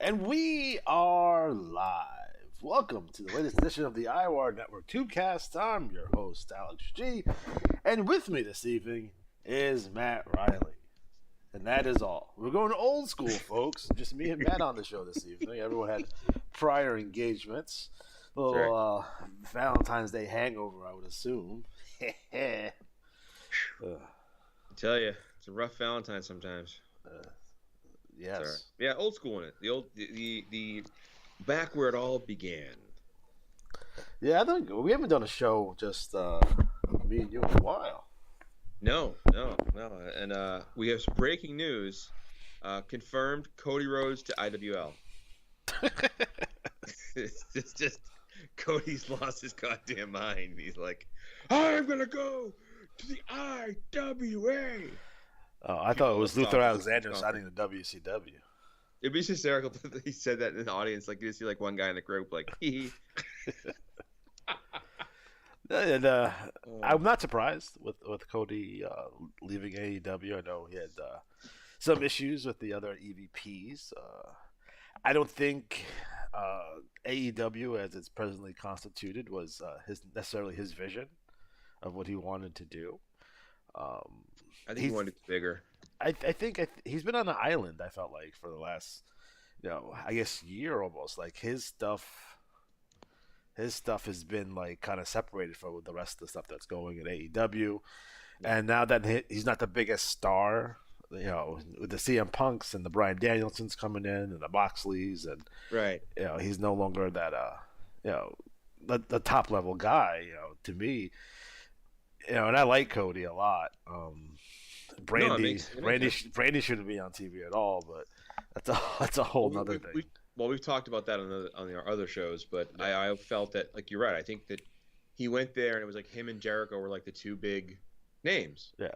And we are live. Welcome to the latest edition of the IWAR Network Tubecast. I'm your host, Alex G. And with me this evening is Matt Riley. And that is all. We're going old school, folks. Just me and Matt on the show this evening. Everyone had prior engagements. A little Valentine's Day hangover, I would assume. I tell you, it's a rough Valentine sometimes. Yes. Yeah, old school in it. The back where it all began. Yeah, I think we haven't done a show just me and you in a while. No. And we have some breaking news. Confirmed Cody Rhodes to IWL. it's just Cody's lost his goddamn mind. He's like, I'm going to go to the IWA. Oh, I thought it was Luther Alexander signing the WCW. It'd be hysterical if he said that in the audience. Like, you see like one guy in the group, like, hee. And I'm not surprised with Cody leaving AEW. I know he had some issues with the other EVPs. I don't think AEW, as it's presently constituted, was necessarily his vision of what he wanted to do. I think he wanted it bigger. I think he's been on the island, I felt like, for the last, I guess year almost. Like his stuff has been like kind of separated from the rest of the stuff that's going in AEW. And now that he's not the biggest star, with the CM Punks and the Bryan Danielsons coming in and the Moxleys, and right, he's no longer that the top level guy. To me, and I like Cody a lot. Brandy shouldn't be on TV at all, but that's a whole nother thing. We've talked about that on our other shows, but yeah. I felt that, like, you're right. I think that he went there and it was like him and Jericho were like the two big names. Yeah.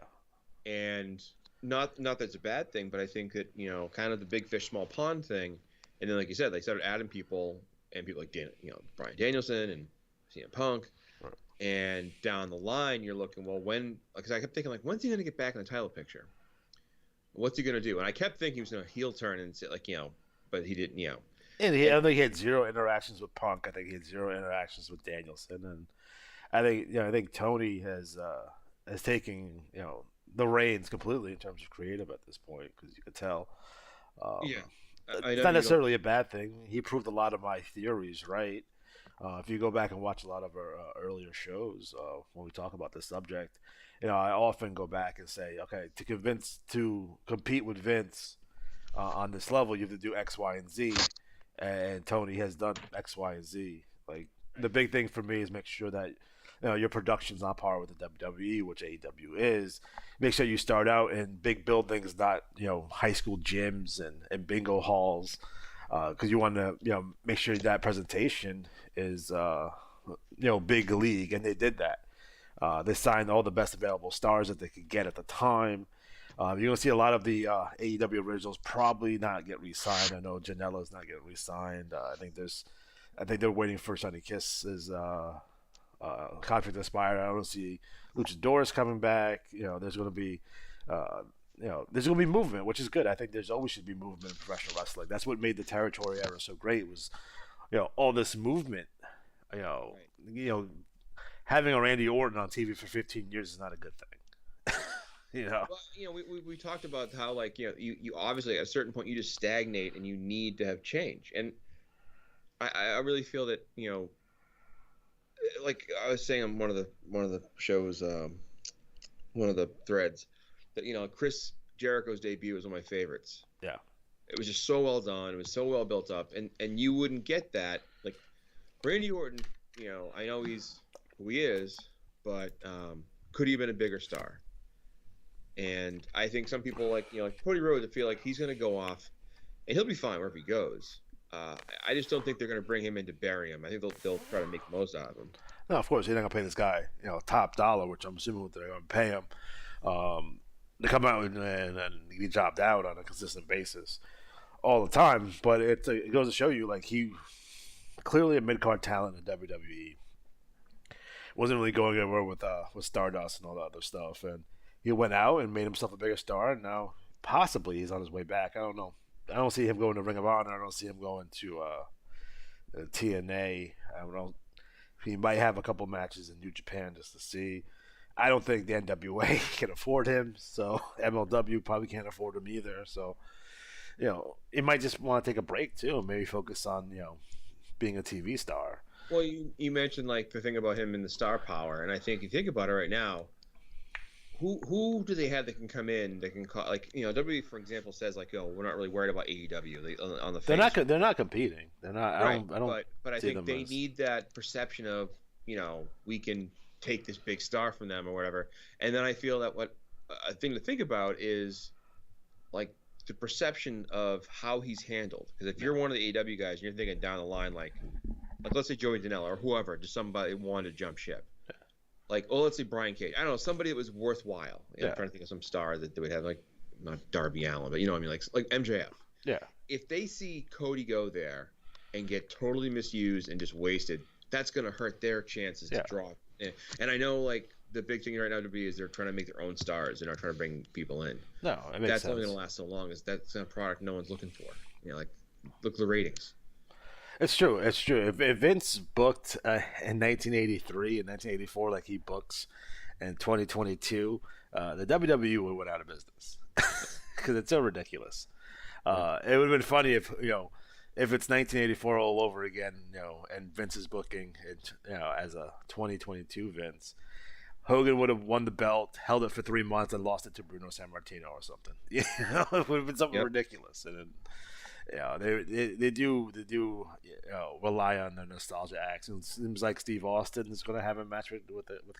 And not that it's a bad thing, but I think that, kind of the big fish, small pond thing. And then, like you said, they started adding people, and people like Bryan Danielson and CM Punk. Right. And down the line, you're looking, well, because I kept thinking, like, when's he going to get back in the title picture? What's he going to do? And I kept thinking he was going to heel turn and say, like, but he didn't, And I think he had zero interactions with Punk. I think he had zero interactions with Danielson. And I think Tony has taken, the reins completely in terms of creative at this point, because you could tell. It's not necessarily a bad thing. He proved a lot of my theories right. If you go back and watch a lot of our earlier shows when we talk about this subject, I often go back and say, okay, to compete with Vince on this level, you have to do X, Y, and Z, and Tony has done X, Y, and Z. Like, the big thing for me is make sure that your production's on par with the WWE, which AEW is. Make sure you start out in big buildings, not high school gyms and bingo halls. Because you want to, make sure that presentation is, big league, and they did that. They signed all the best available stars that they could get at the time. You're going to see a lot of the AEW originals probably not get re-signed. I know Janela's not getting re-signed. I think they're waiting for Sonny Kiss's contract to expire. I don't see Luchadors coming back. There's going to be. There's going to be movement, which is good. I think there's always should be movement in professional wrestling. That's what made the territory era so great, was, all this movement. Right. Having a Randy Orton on TV for 15 years is not a good thing. Well, we talked about how, like, you obviously at a certain point you just stagnate and you need to have change. And I really feel that, like I was saying on one of the shows, one of the threads, that Chris Jericho's debut was one of my favorites. Yeah. It was just so well done. It was so well built up, and you wouldn't get that. Like, Randy Orton, I know he's who he is, but could he have been a bigger star? And I think some people like Cody Rhodes feel like he's going to go off, and he'll be fine wherever he goes. I just don't think they're going to bring him in to bury him. I think they'll try to make the most out of him. No, of course, you're not going to pay this guy, top dollar, which I'm assuming they're going to pay him. To come out and be jobbed out on a consistent basis all the time. But it goes to show you, like, he clearly a mid-card talent in WWE. Wasn't really going anywhere with Stardust and all that other stuff. And he went out and made himself a bigger star, and now possibly he's on his way back. I don't know. I don't see him going to Ring of Honor. I don't see him going to TNA. I don't. He might have a couple matches in New Japan just to see. I don't think the NWA can afford him, so MLW probably can't afford him either. So, he might just want to take a break too, and maybe focus on being a TV star. Well, you mentioned like the thing about him in the star power, and I think if you think about it right now, who do they have that can come in that can call, like, WWE for example says like, oh, we're not really worried about AEW on the face. They're not competing. They're not. Right. I don't. But I think they need that perception of we can take this big star from them or whatever. And then I feel that what a thing to think about is like the perception of how he's handled. Because if you're one of the AEW guys and you're thinking down the line like let's say Joey Janela or whoever, just somebody wanted to jump ship. Like, let's say Brian Cage. I don't know, somebody that was worthwhile. I'm trying to think of some star that they would have, like, not Darby Allin, but you know what I mean, like MJF. Yeah. If they see Cody go there and get totally misused and just wasted, that's going to hurt their chances to draw. And I know, like, the big thing right now to be is they're trying to make their own stars. They're not trying to bring people in. No, it makes that's sense. only going to last so long. That's a product no one's looking for. Like, look at the ratings. It's true. It's true. If Vince booked in 1983 and 1984 like he books in 2022, the WWE would have went out of business because it's so ridiculous. It would have been funny if it's 1984 all over again, and Vince is booking it, as a 2022 Vince. Hogan would have won the belt, held it for 3 months, and lost it to Bruno Sammartino or something. It would have been something ridiculous. And then, they do rely on their nostalgia acts. And it seems like Steve Austin is going to have a match with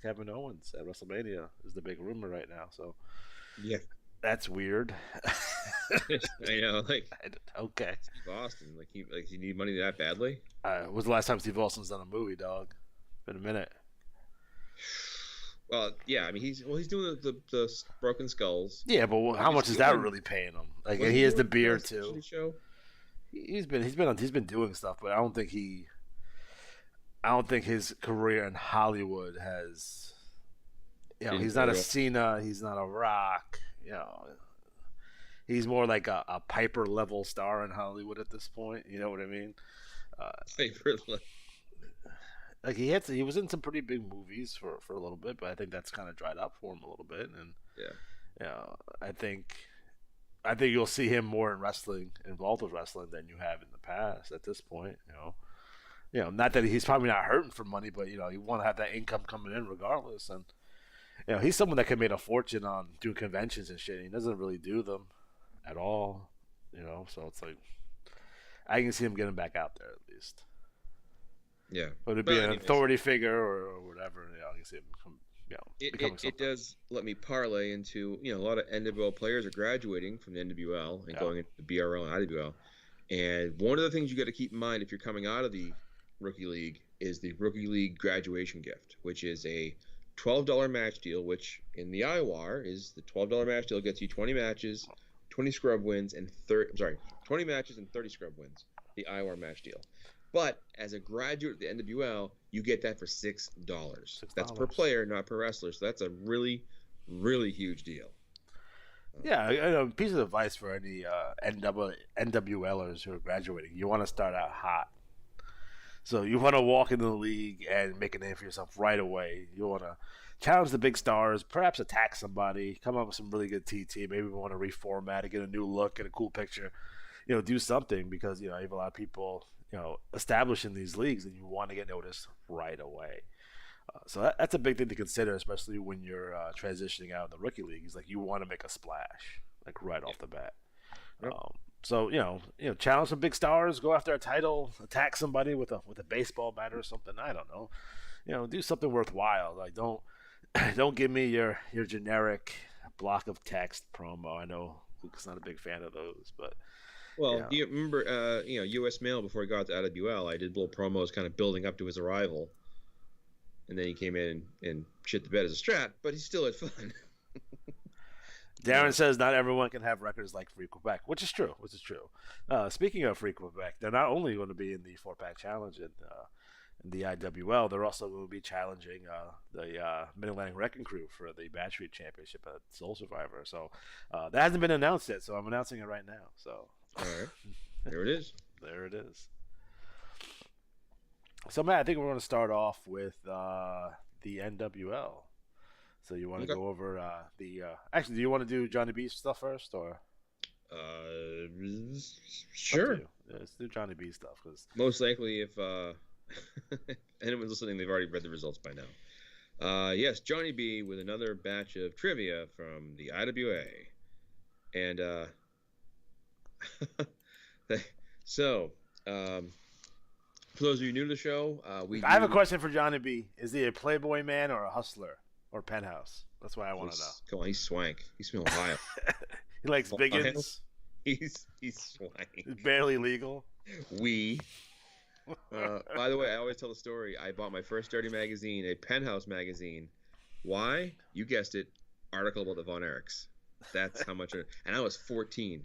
Kevin Owens at WrestleMania. Is the big rumor right now. So that's weird. I know, like okay, Steve Austin, like he need money that badly. Was the last time Steve Austin's done a movie, dog? Been a minute. Well, yeah, I mean he's doing the Broken Skulls. Yeah, but how much is that really paying him? Like, and he has the beard too. Show? He's been doing stuff, but I don't think his career in Hollywood has. He's not a Cena. He's not a Rock. He's more like a Piper level star in Hollywood at this point. You know what I mean? Piper level. Like he was in some pretty big movies for a little bit, but I think that's kind of dried up for him a little bit. And I think you'll see him more in wrestling, involved with wrestling, than you have in the past at this point. Not that he's probably not hurting for money, but you want to have that income coming in regardless. And he's someone that can make a fortune on doing conventions and shit. He doesn't really do them at all. So it's like I can see him getting back out there at least. Yeah, whether it be an authority figure or whatever, I can see him becoming something. It does let me parlay into a lot of NWL players are graduating from the NWL and going into the BRL and IWL, and one of the things you got to keep in mind if you're coming out of the rookie league is the rookie league graduation gift, which is a $12 match deal, which in the IWAR is the $12 match deal gets you 20 matches, 20 scrub wins, and 20 matches and 30 scrub wins. The IWAR match deal. But as a graduate of the NWL, you get that for $6. That's per player, not per wrestler. So that's a really, really huge deal. Yeah, a piece of advice for any NWLers who are graduating: you want to start out hot. So you want to walk into the league and make a name for yourself right away. You want to challenge the big stars, perhaps attack somebody, come up with some really good TT. Maybe we want to reformat it, get a new look, get a cool picture. Do something because you have a lot of people established in these leagues, and you want to get noticed right away. So that's a big thing to consider, especially when you're transitioning out of the rookie league. Is like you want to make a splash, like right off the bat. Yep. So challenge some big stars, go after a title, attack somebody with a baseball bat or something. I don't know. Do something worthwhile. Like don't give me your generic block of text promo. I know Luke's not a big fan of those, but. Well, do you remember, U.S. Mail before he got to IWL? I did little promos kind of building up to his arrival. And then he came in and shit the bed as a strat, but he still had fun. Darren says not everyone can have records like Free Quebec, which is true. Speaking of Free Quebec, they're not only going to be in the 4-pack challenge in the IWL, they're also going to be challenging the Mid-Atlantic Wrecking Crew for the Bad Street Championship at Soul Survivor. So that hasn't been announced yet, so I'm announcing it right now. So All right. There it is. There it is. So, Matt, I think we're going to start off with the NWL. So, you want to Okay. go over Actually, do you want to do Johnny B stuff first, or? Sure. Yeah, let's do Johnny B stuff because Most likely, if anyone's listening, they've already read the results by now. Yes, Johnny B with another batch of trivia from the IWA, and so for those of you new to the show, I have a question for Johnny B. Is he a Playboy man or a hustler or penthouse? That's what I want to know. Come on, he's swank. He's from Ohio. He likes biggins. He's swank. It's barely legal. By the way, I always tell the story. I bought my first dirty magazine, a Penthouse magazine. Why? You guessed it. Article about the Von Erichs. That's how much. And I was 14.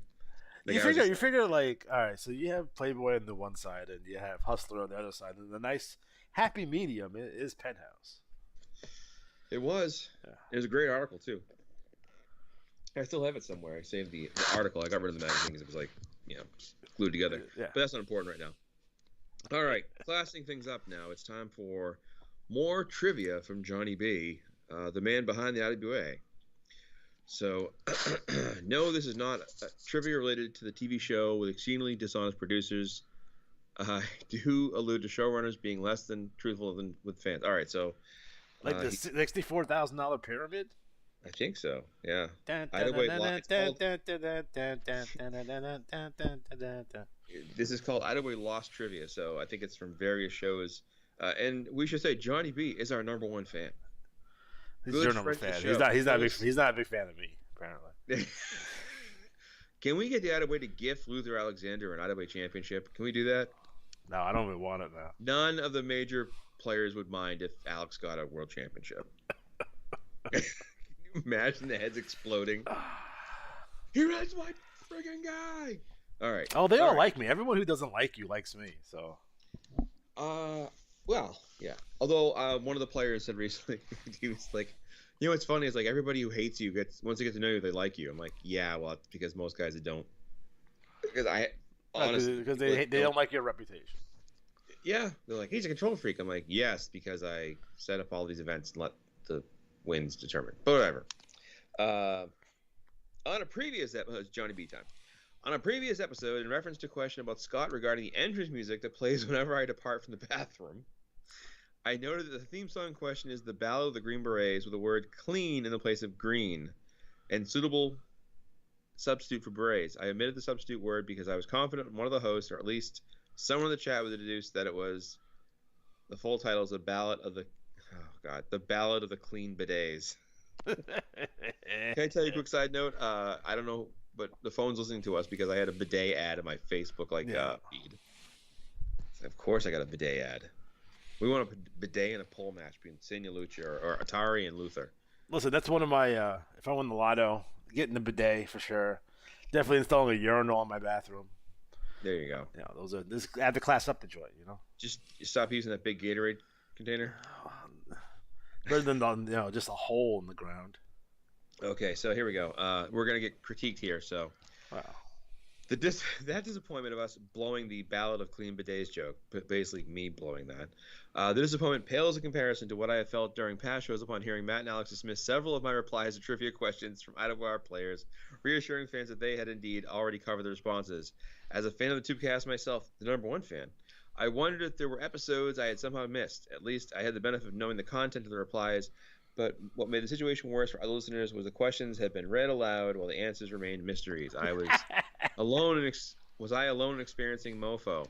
Like, you figure like, all right, so you have Playboy on the one side and you have Hustler on the other side, and the nice happy medium is Penthouse. It was. Yeah. It was a great article too. I still have it somewhere. I saved the article. I got rid of the magazine because it was like, glued together. Yeah. But that's not important right now. All right, classing things up now. It's time for more trivia from Johnny B, the man behind the IWA. So, no, this is not trivia related to the TV show with exceedingly dishonest producers. Do allude to showrunners being less than truthful than with fans. All right, so like the $64,000 pyramid. I think so. Yeah. This is called IWA Lost Trivia, so I think it's from various shows. And we should say Johnny B is our number one fan. He's your number fan. He's not a big fan of me, apparently. Can we get the IWA to gift Luther Alexander an IWA championship? Can we do that? No, I don't even want it now. None of the major players would mind if Alex got a world championship. Can you imagine the heads exploding? Here is my friggin' guy. All right. Oh, they all like me. Everyone who doesn't like you likes me. So. Well, yeah. Although one of the players said recently, he was like, what's funny is like everybody who hates you once they get to know you, they like you. I'm like, yeah, well, it's because most guys don't. Because they don't like your reputation. Yeah, they're like, he's a control freak. I'm like, yes, because I set up all these events and let the wins determine. But whatever. On a previous episode, Johnny B time. On a previous episode, in reference to a question about Scott regarding the entrance music that plays whenever I depart from the bathroom, I noted that the theme song question is the Ballad of the Green Berets with the word clean in the place of green, and suitable substitute for berets. I omitted the substitute word because I was confident one of the hosts, or at least someone in the chat, would deduce that it was the full title is the Ballad of the Clean Bidets. Can I tell you a quick side note? I don't know, but the phone's listening to us because I had a bidet ad in my Facebook feed. So of course I got a bidet ad. We want a bidet and a pole match between Senya Lucha or Atari and Luther. Listen, that's one of my, if I win the lotto, getting the bidet for sure. Definitely installing a urinal in my bathroom. There you go. I have to class up the joint, Just stop using that big Gatorade container. Rather than just a hole in the ground. Okay, so here we go. We're gonna get critiqued here. So, wow, that disappointment of us blowing the Ballad of Clean Bidets joke, basically me blowing that. The disappointment pales in comparison to what I have felt during past shows upon hearing Matt and Alex dismiss several of my replies to trivia questions from IWAR players, reassuring fans that they had indeed already covered the responses. As a fan of the Tubecast myself, the number one fan, I wondered if there were episodes I had somehow missed. At least I had the benefit of knowing the content of the replies, but what made the situation worse for other listeners was the questions had been read aloud while the answers remained mysteries. I was alone in experiencing mofo.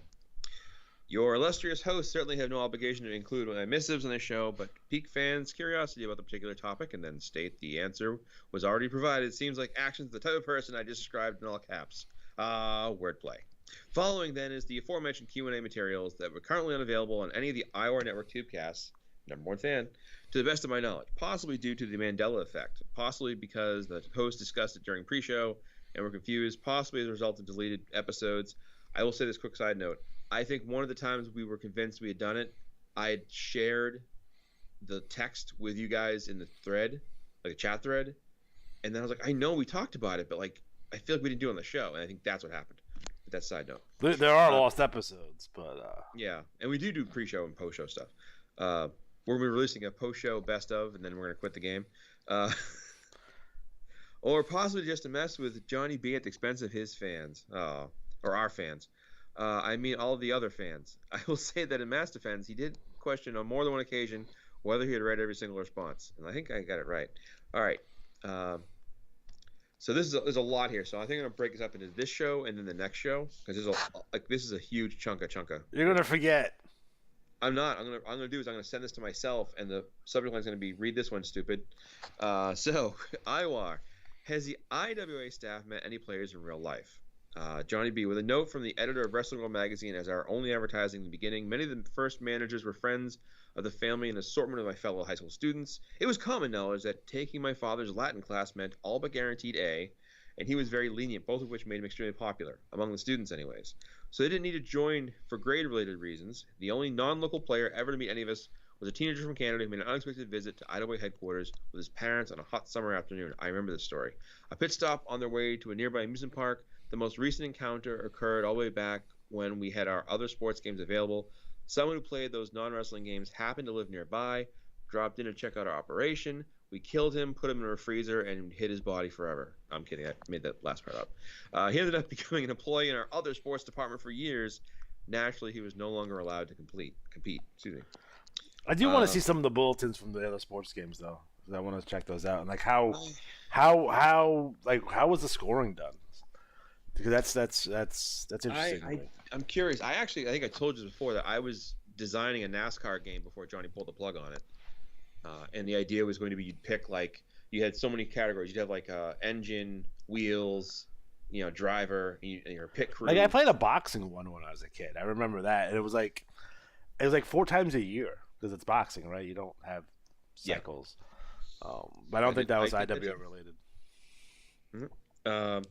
Your illustrious hosts certainly have no obligation to include my missives on the show, but pique fans' curiosity about the particular topic and then state the answer was already provided. It seems like actions of the type of person I just described in all caps. Wordplay. Following then is the aforementioned Q&A materials that were currently unavailable on any of the IWAR Network Tubecasts, number one fan, to the best of my knowledge, possibly due to the Mandela effect, possibly because the host discussed it during pre-show and were confused, possibly as a result of deleted episodes. I will say this quick side note. I think one of the times we were convinced we had done it, I had shared the text with you guys in the thread, like a chat thread, and then I was like, I know we talked about it, but like I feel like we didn't do it on the show, and I think that's what happened. That side note. There are lost episodes, but yeah, and we do pre-show and post-show stuff. We're gonna be releasing a post-show best of, and then we're gonna quit the game, or possibly just to mess with Johnny B at the expense of his fans, or our fans. I mean, all of the other fans. I will say that in Mass Defense, he did question on more than one occasion whether he had read every single response, and I think I got it right. All right. So there's a lot here. So I think I'm gonna break this up into this show and then the next show because this is a huge chunk of. You're gonna forget. I'm not. I'm gonna send this to myself, and the subject line is gonna be "Read this one, stupid." So IWAR, has the IWA staff met any players in real life? Johnny B, with a note from the editor of Wrestling World magazine as our only advertising in the beginning. Many of the first managers were friends of the family and assortment of my fellow high school students. It was common knowledge that taking my father's Latin class meant all but guaranteed A, and he was very lenient, both of which made him extremely popular, among the students anyways. So they didn't need to join for grade-related reasons. The only non-local player ever to meet any of us was a teenager from Canada who made an unexpected visit to IWA headquarters with his parents on a hot summer afternoon. I remember this story. A pit stop on their way to a nearby amusement park. The most recent encounter occurred all the way back when we had our other sports games available. Someone who played those non-wrestling games happened to live nearby, dropped in to check out our operation. We killed him, put him in a freezer, and hid his body forever. I'm kidding. I made that last part up. He ended up becoming an employee in our other sports department for years. Naturally, he was no longer allowed to compete. Excuse me. I do want to see some of the bulletins from the other sports games, though. I want to check those out. And like how was the scoring done? Because that's interesting. I'm curious. I think I told you before that I was designing a NASCAR game before Johnny pulled the plug on it. And the idea was going to be you'd pick you had so many categories. You'd have engine, wheels, driver, and your pit crew. I played a boxing one when I was a kid. I remember that, and it was like 4 times a year because it's boxing, right? You don't have cycles. Yeah. But I don't think that was IWA related. Mm-hmm.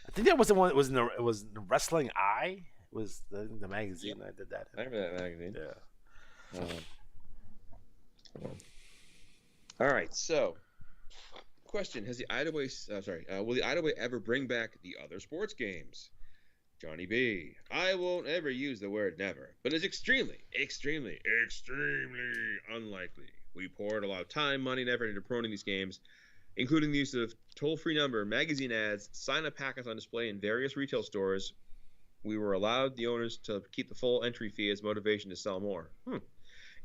I think that was the one. It was the Wrestling Eye. It was the magazine I did that in. I remember that magazine. Yeah. All right. So, question: has the IWA? Will the IWA ever bring back the other sports games? Johnny B. I won't ever use the word never, but it's extremely, extremely, extremely unlikely. We poured a lot of time, money, and effort into promoting these games, including the use of toll-free number, magazine ads, sign-up packets on display in various retail stores. We were allowed the owners to keep the full entry fee as motivation to sell more.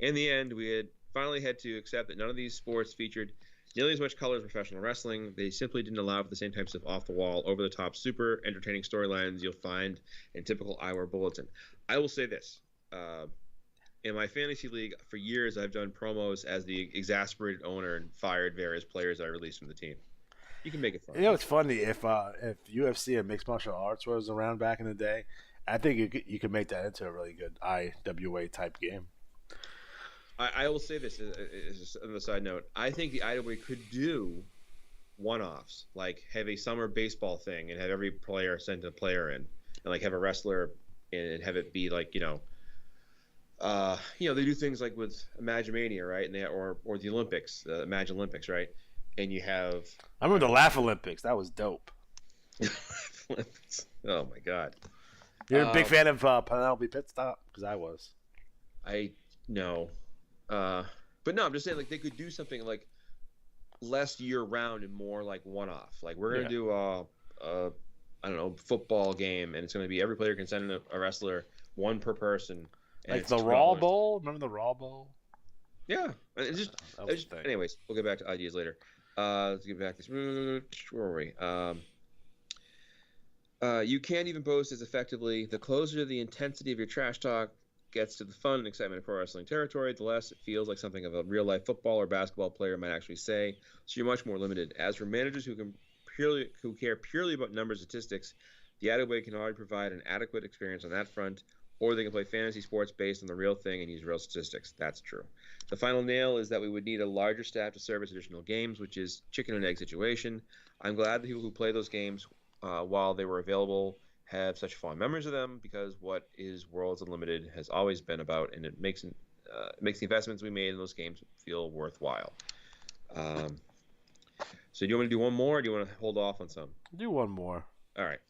In the end, we had finally had to accept that none of these sports featured nearly as much color as professional wrestling. They simply didn't allow for the same types of off-the-wall, over-the-top, super entertaining storylines you'll find in typical IWAR bulletin. I will say this. In my fantasy league, for years, I've done promos as the exasperated owner and fired various players I released from the team. You can make it fun. It's funny if UFC and mixed martial arts was around back in the day, I think you could make that into a really good IWA type game. I will say this as on the side note. I think the IWA could do one-offs, like have a summer baseball thing and have every player send a player in, and have a wrestler and have it be they do things like with Imaginemania, right? And or the Olympics, Imagine Olympics, right? And you have. I remember the Laugh Olympics. That was dope. Oh my God! You're a big fan of Penelope Pitstop because I was. No, but no, I'm just saying they could do something less year round and more one-off. We're gonna do I don't know, football game, and it's gonna be every player can send in a wrestler, one per person. Like the Raw Bowl? Remember the Raw Bowl? Yeah. Anyways, we'll get back to ideas later. Let's get back to this. Where were we? You can't even boast as effectively. The closer the intensity of your trash talk gets to the fun and excitement of pro wrestling territory, the less it feels like something of a real-life football or basketball player might actually say. So you're much more limited. As for managers who care purely about numbers and statistics, the IWA can already provide an adequate experience on that front. Or they can play fantasy sports based on the real thing and use real statistics. That's true. The final nail is that we would need a larger staff to service additional games, which is chicken and egg situation. I'm glad the people who play those games while they were available have such fond memories of them, because what is Worlds Unlimited has always been about, and it makes the investments we made in those games feel worthwhile. So do you want me to do one more, or do you want to hold off on some? Do one more. All right.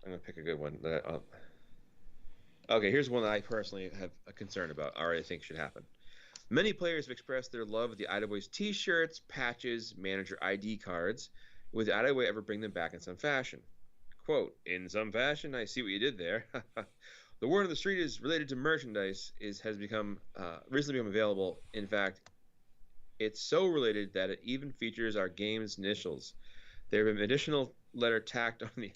I'm gonna pick a good one. Okay, here's one that I personally have a concern about, or I think should happen. Many players have expressed their love of the IWA's T-shirts, patches, manager ID cards. Would the IWA ever bring them back in some fashion? Quote, in some fashion, I see what you did there. The word on the street is related to merchandise has become recently become available. In fact, it's so related that it even features our game's initials. There have been additional letter tacked on the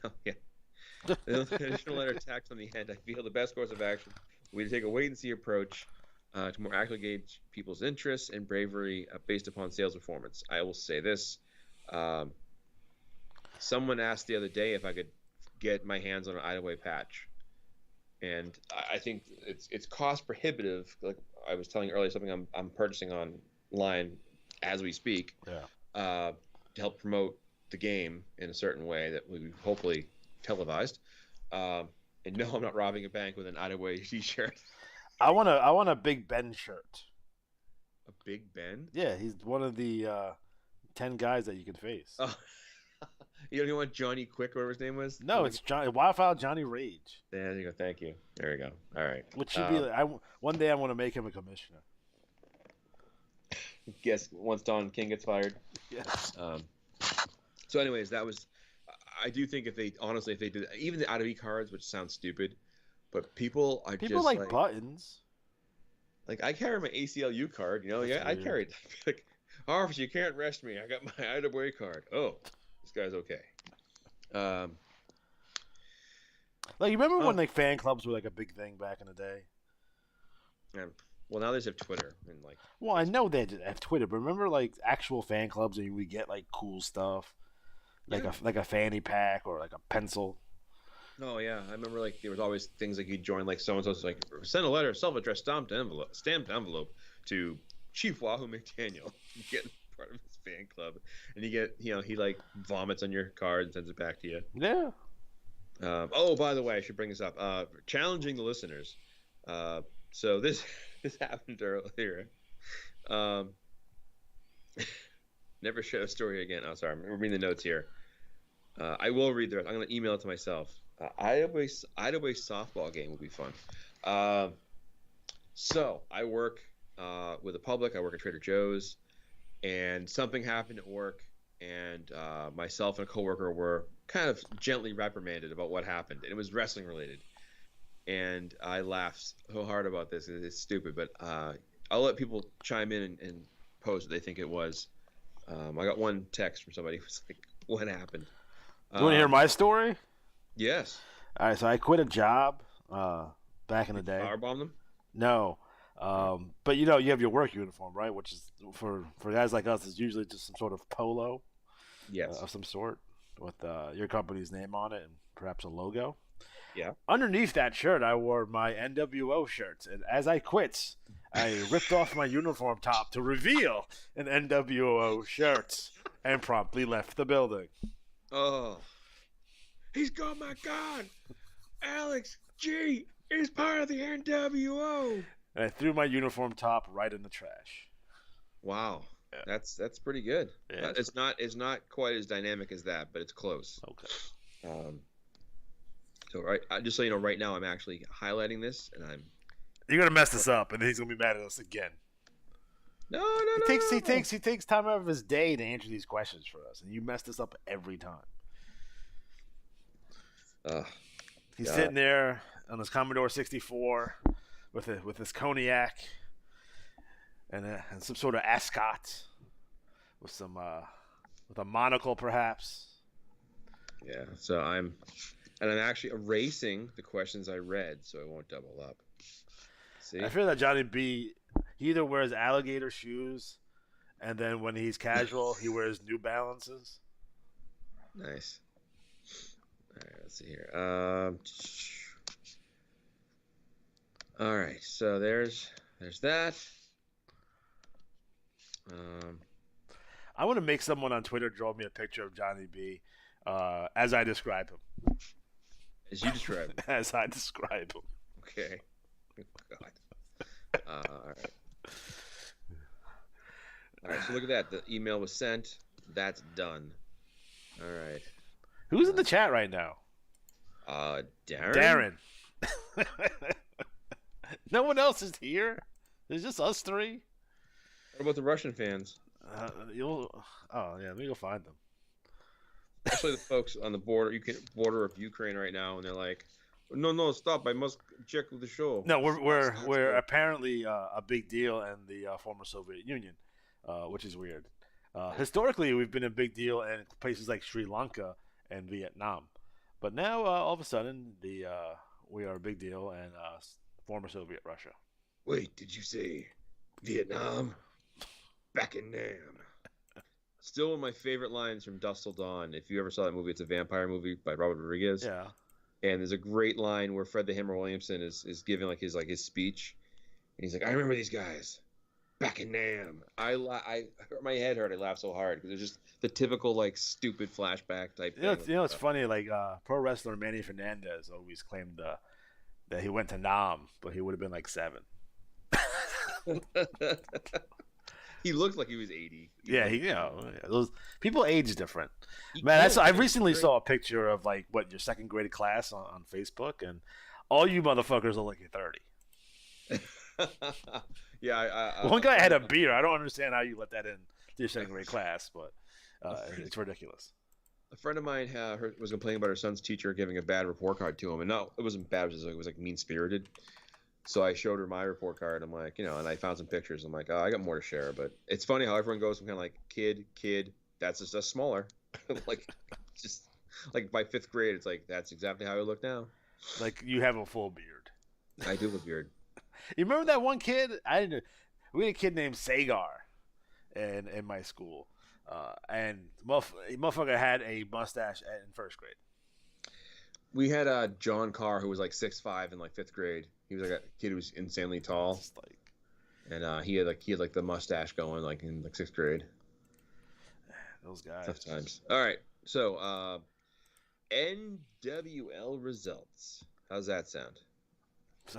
additional letter tacked on the end. I feel the best course of action will be to take a wait and see approach to more accurately gauge people's interests and bravery based upon sales performance. I will say this: someone asked the other day if I could get my hands on an IWA patch, and I think it's cost prohibitive. Like I was telling you earlier, something I'm purchasing online as we speak, to help promote the game in a certain way that we hopefully televised. And no, I'm not robbing a bank with an IWA T-shirt. I want a Big Ben shirt. A Big Ben? Yeah, he's one of the 10 guys that you can face. Oh. You don't even want Johnny Quick, or whatever his name was? No, it's Wildfire Johnny Rage. There you go. Thank you. There you go. All right. Which should be one day I want to make him a commissioner. Guess once Don King gets fired. Yes. So, anyways, that was. I do think if they did even the IWE cards, which sounds stupid, but people just like buttons. Like I carry my ACLU card, you know. Yeah, I carried like, officer, you can't arrest me. I got my IWA card. Oh, this guy's okay. Like you remember when like fan clubs were like a big thing back in the day? Well, now they just have Twitter and like. Well, I know they have Twitter, but remember like actual fan clubs and we get like cool stuff, like a fanny pack or like a pencil. Oh yeah, I remember like there was always things like you join like so and so's like send a letter, self-addressed stamped envelope to Chief Wahoo McDaniel. You get part of his fan club, and you get he like vomits on your card and sends it back to you. Yeah. Oh, by the way, I should bring this up. Challenging the listeners. So this happened earlier. Never share a story again. Oh, sorry, I'm reading the notes here. I will read the rest. I'm going to email it to myself. IWA softball game will be fun. So I work with the public. I work at Trader Joe's, and something happened at work, and myself and a coworker were kind of gently reprimanded about what happened. And it was wrestling related, and I laughed so hard about this. It's stupid, but I'll let people chime in and post what they think it was. I got one text from somebody who was like, "What happened?" Do you want to hear my story? Yes. All right, so I quit a job back in the day. Powerbomb them? No. But you have your work uniform, right? Which is for guys like us is usually just some sort of polo, yes, of some sort with your company's name on it and perhaps a logo. Yeah. Underneath that shirt, I wore my NWO shirt, and as I quit, I ripped off my uniform top to reveal an NWO shirt and promptly left the building. Oh. He's got my gun. Alex G is part of the NWO. And I threw my uniform top right in the trash. Wow. Yeah. That's pretty good. Yeah. It's not quite as dynamic as that, but it's close. Okay. So just so you know, right now I'm actually highlighting this, and You're gonna mess this up, and he's gonna be mad at us again. No. He takes time out of his day to answer these questions for us, and you mess this up every time. He's sitting there on his Commodore 64 with his cognac and some sort of ascot with with a monocle perhaps. Yeah. So I'm actually erasing the questions I read so it won't double up. See? I feel that Johnny B, he either wears alligator shoes, and then when he's casual, he wears New Balances. Nice. All right, let's see here. All right, so there's that. I want to make someone on Twitter draw me a picture of Johnny B as I describe him. As you describe him. As I describe him. Okay. Oh, God. All right. All right, so look at that. The email was sent. That's done. All right. Who's in the chat right now? Darren? No one else is here. There's just us three. What about the Russian fans? Let me go find them. Especially the folks on the border of Ukraine right now, and they're like, "No, stop! I must check the show." No, we're apparently a big deal in the former Soviet Union, which is weird. Historically, we've been a big deal in places like Sri Lanka and Vietnam, but now all of a sudden we are a big deal in former Soviet Russia. Wait, did you say Vietnam? Back in Nam. Still one of my favorite lines from Dusk Till Dawn. If you ever saw that movie, it's a vampire movie by Robert Rodriguez. Yeah. And there's a great line where Fred the Hammer Williamson is giving his speech. And he's like, "I remember these guys back in Nam." My head hurt. I laughed so hard because it's just the typical stupid flashback type thing. It's funny. Pro wrestler Manny Fernandez always claimed that he went to Nam, but he would have been like 7. He looked like he was 80. Yeah, those people age different. Man, I recently saw a picture of your second grade class on Facebook, and all you motherfuckers look like you're 30. Yeah, one guy had a beer. I don't understand how you let that in your second grade class, but it's ridiculous. A friend of mine was complaining about her son's teacher giving a bad report card to him, and no, it wasn't bad. It was mean spirited. So I showed her my report card. I'm like, and I found some pictures. I'm like, oh, I got more to share. But it's funny how everyone goes from kind of kid, that's just smaller. Just by 5th grade, it's like, that's exactly how I look now. Like you have a full beard. I do have a beard. You remember that one kid? We had a kid named Sagar in my school. And motherfucker had a mustache in 1st grade. We had John Carr, who was 6'5" in 5th grade. He was a kid who was insanely tall, and he had the mustache going in 6th grade. Those guys. Tough times. All right, so NWL results. How's that sound?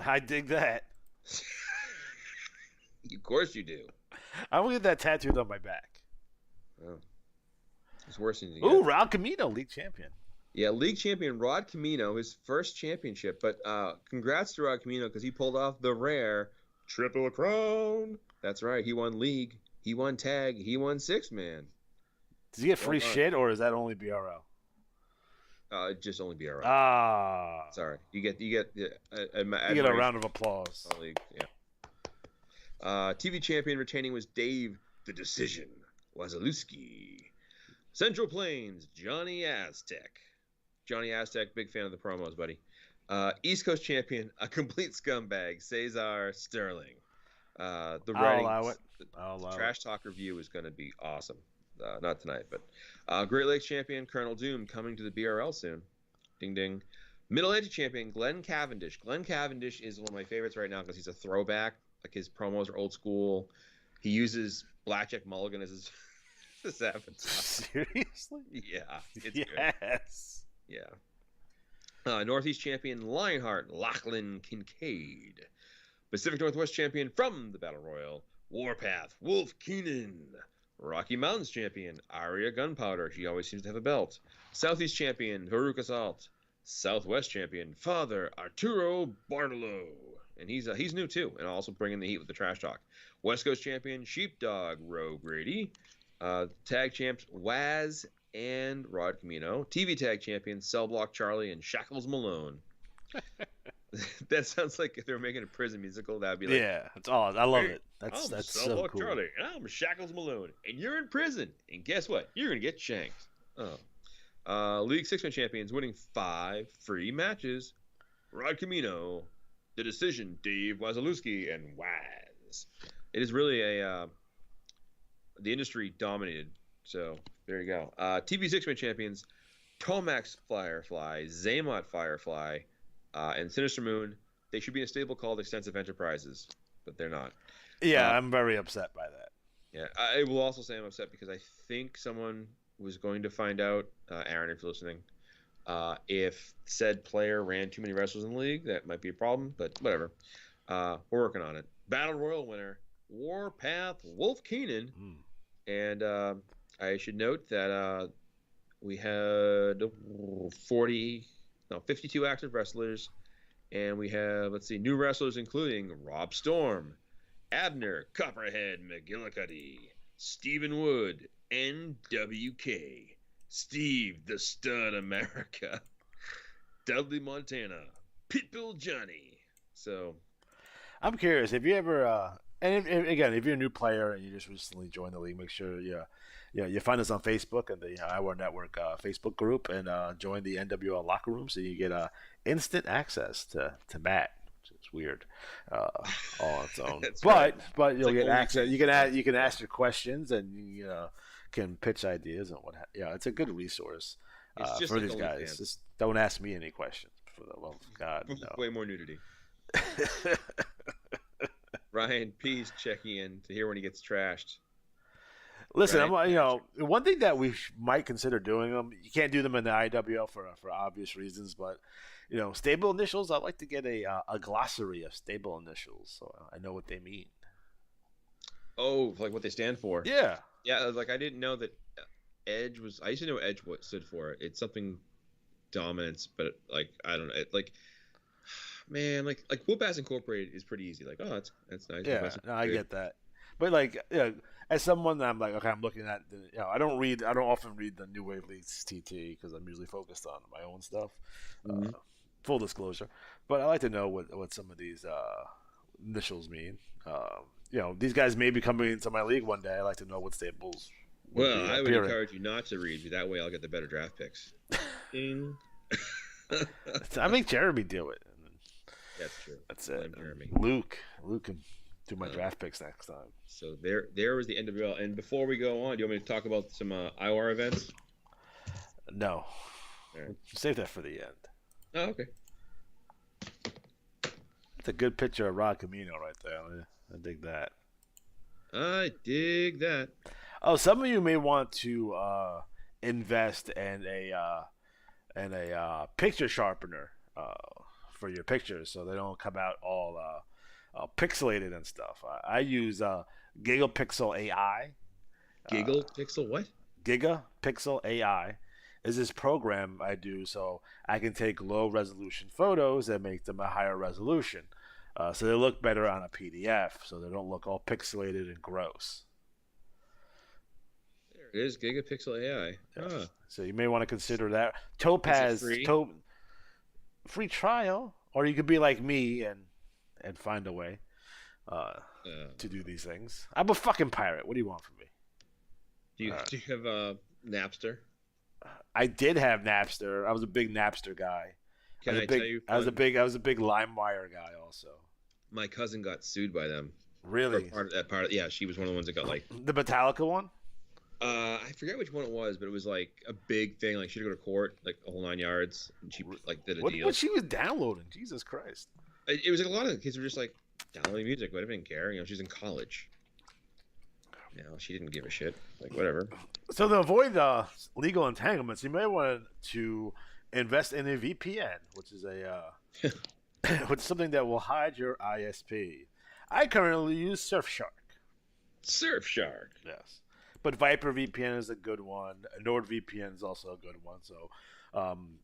I dig that. Of course you do. I'm gonna get that tattooed on my back. Oh, it's worse than you. Ooh, Raul Camino, league champion. Yeah, league champion Rod Camino, his first championship. But congrats to Rod Camino because he pulled off the rare Triple Crown. That's right. He won league. He won tag. He won 6-man. Does he get free shit or is that only BRL? Just only BRL. Ah. Sorry. You get a round of applause. League. Yeah. TV champion retaining was Dave the Decision Wazalewski. Central Plains, Johnny Aztec. Johnny Aztec, big fan of the promos, buddy. East Coast champion, a complete scumbag, Cesar Sterling. The Trash Talk review is going to be awesome. Not tonight, but Great Lakes champion, Colonel Doom, coming to the BRL soon. Ding, ding. Middle-Atlantic champion, Glenn Cavendish. Glenn Cavendish is one of my favorites right now because he's a throwback. His promos are old school. He uses Blackjack Mulligan as his avatar. Seriously? Yeah. It's yes. Good. Yeah. Northeast champion Lionheart Lachlan Kincaid. Pacific Northwest champion from the Battle Royal Warpath Wolf Keenan. Rocky Mountains champion Aria Gunpowder. She always seems to have a belt. Southeast champion Haruka Assault. Southwest champion Father Arturo Bartolo. And he's new too, and also bringing the heat with the trash talk. West Coast champion Sheepdog Roe Grady. Tag champs Waz and Rod Camino. TV tag champions Cell Block Charlie and Shackles Malone. That sounds like if they were making a prison musical, that would be like, yeah, it's all. I love it. That's Cell so Block cool. Charlie, and I'm Shackles Malone, and you're in prison, and guess what? You're gonna get shanked. League 6-man champions winning 5 free matches. Rod Camino, The Decision, Dave Wazalewski, and Waz. It is really the industry dominated. So there you go. TV 6-man champions, Tomax Firefly, Zaymot Firefly, and Sinister Moon. They should be in a stable called Extensive Enterprises, but they're not. Yeah, I'm very upset by that. Yeah, I will also say I'm upset because I think someone was going to find out, Aaron, if you're listening, if said player ran too many wrestlers in the league. That might be a problem, but whatever. We're working on it. Battle Royal winner, Warpath Wolf Keenan. And I should note that we had 40 no 52 active wrestlers, and we have, let's see, new wrestlers including Rob Storm, Abner Copperhead McGillicuddy, Stephen Wood, NWK, Steve the Stud America, Dudley Montana, Pitbull Johnny. So I'm curious if you ever, again, if you're a new player and you just recently joined the league, make sure you find us on Facebook and the IWAR Network Facebook group, and join the NWL locker room so you get instant access to Matt. It's weird, all on its own. That's but right. but you'll It's like get access. OnlyFans. You can ask your questions, and you can pitch ideas and what. It's a good resource It's just for like these guys. OnlyFans. Just don't ask me any questions, for the love of God. No. Way more nudity. Ryan P's checking in to hear when he gets trashed. Listen, Right. one thing that we might consider doing them. You can't do them in the IWL for obvious reasons, but stable initials. I'd like to get a glossary of stable initials so I know what they mean. Oh, like what they stand for. Yeah. Yeah, like I didn't know that Edge was. I used to know Edge what stood for. It's something dominance, but like I don't know. Like, man, like Whoop Ass Incorporated is pretty easy. Like, oh, that's nice. Yeah, no, I get that. But like, as someone that I'm like, okay, I'm looking at, I don't often read the New Wave League's TT because I'm usually focused on my own stuff. Mm-hmm. Full disclosure, but I like to know what some of these initials mean. These guys may be coming into my league one day. I like to know what staples. Well, I would encourage you not to read. That way, I'll get the better draft picks. Ding. I make Jeremy do it. That's true. That's it. Jeremy. Luke can do my draft picks next time. So there was the NWL. And before we go on, do you want me to talk about some IWAR events? No. Right. Save that for the end. Oh, okay. That's a good picture of Rod Camino right there. I dig that. I dig that. Oh, some of you may want to invest in a picture sharpener for your pictures, so they don't come out all pixelated and stuff. I use Gigapixel AI. Giggle Pixel what? Gigapixel AI is this program I do so I can take low resolution photos and make them a higher resolution, so they look better on a PDF, so they don't look all pixelated and gross. There it is, Gigapixel AI. Yeah. Huh. So you may want to consider that. Topaz free trial, or you could be like me and find a way to do these things. I'm a fucking pirate. What do you want from me? Do you have Napster? I did have Napster. I was a big Napster guy. Can I tell you? I was a big LimeWire guy also. My cousin got sued by them. Really? Yeah, she was one of the ones that got like the Metallica one. I forget which one it was, but it was like a big thing. Like she had to go to court, like a whole 9 yards, and she like did a deal. What she was downloading? Jesus Christ! It was like a lot of the kids were just like downloading music, but I didn't care. She's in college. She didn't give a shit. Like whatever. So to avoid legal entanglements, you may want to invest in a VPN, which is which is something that will hide your ISP. I currently use Surfshark. Surfshark. Yes. But Viper VPN is a good one. NordVPN is also a good one. So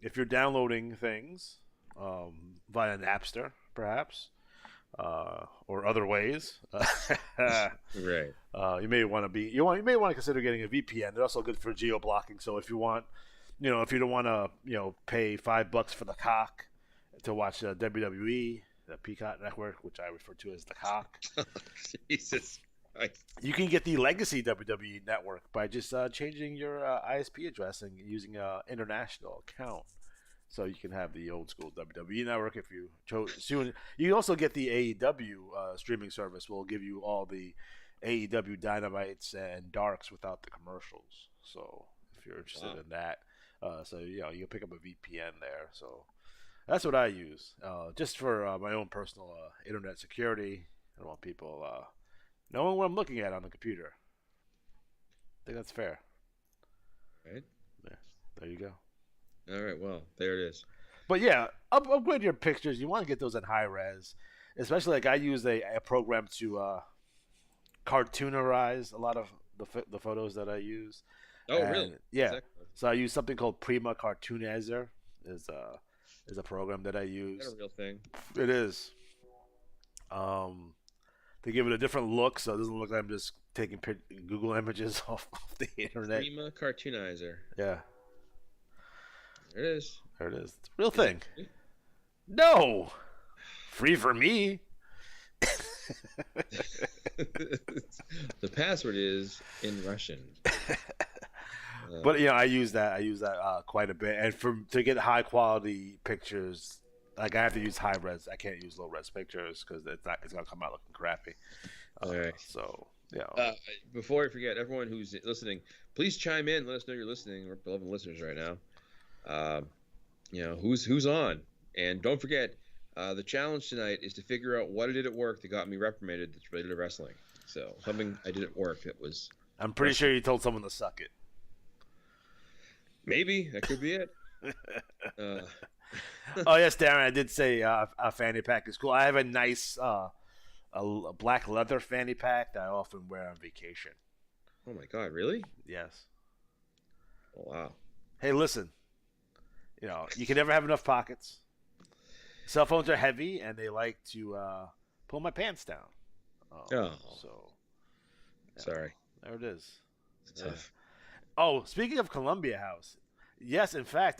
if you're downloading things via Napster, perhaps, or other ways, right? You may want to consider getting a VPN. They're also good for geo blocking. So if you want, if you don't want to, pay $5 for the cock to watch WWE, the Peacock Network, which I refer to as the cock. Jesus Christ. You can get the legacy WWE network by just changing your ISP address and using an international account. So you can have the old school WWE network if you chose. Soon, you also get the AEW streaming service. Will give you all the AEW Dynamites and Darks without the commercials. So if you're interested in that, you can pick up a VPN there. So that's what I use, just for my own personal internet security. I don't want people knowing what I'm looking at on the computer. I think that's fair. Right. Yeah. There you go. All right, well, there it is. But yeah, upgrade your pictures. You want to get those in high res, especially like I use a program to cartoonerize a lot of the photos that I use. Oh, really? Yeah. Exactly. So I use something called Prima Cartoonizer. is a program that I Is that use. a real thing? It is. To give it a different look, so it doesn't look like I'm just taking Google images off the internet. Prima Cartoonizer. Yeah, There it is. there it is. It's a real Is thing. it? No, free for me. The password is in Russian. But I use that. Quite a bit, and to get high quality pictures, like I have to use high res. I can't use low res pictures because it's gonna come out looking crappy. All right. So before I forget, everyone who's listening, please chime in. Let us know you're listening. We're 11 listeners right now. Who's on, and don't forget, the challenge tonight is to figure out what I did at work that got me reprimanded that's related to wrestling. So something I did at work that was. I'm pretty sure you told someone to suck it. Maybe that could be it. Oh yes, Darren, I did say a fanny pack is cool. I have a nice a black leather fanny pack that I often wear on vacation. Oh my God, really? Yes. Oh, wow. Hey, listen. You can never have enough pockets. Cell phones are heavy, and they like to pull my pants down. So. Sorry. There it is. It's tough. Oh, speaking of Columbia House, yes, in fact,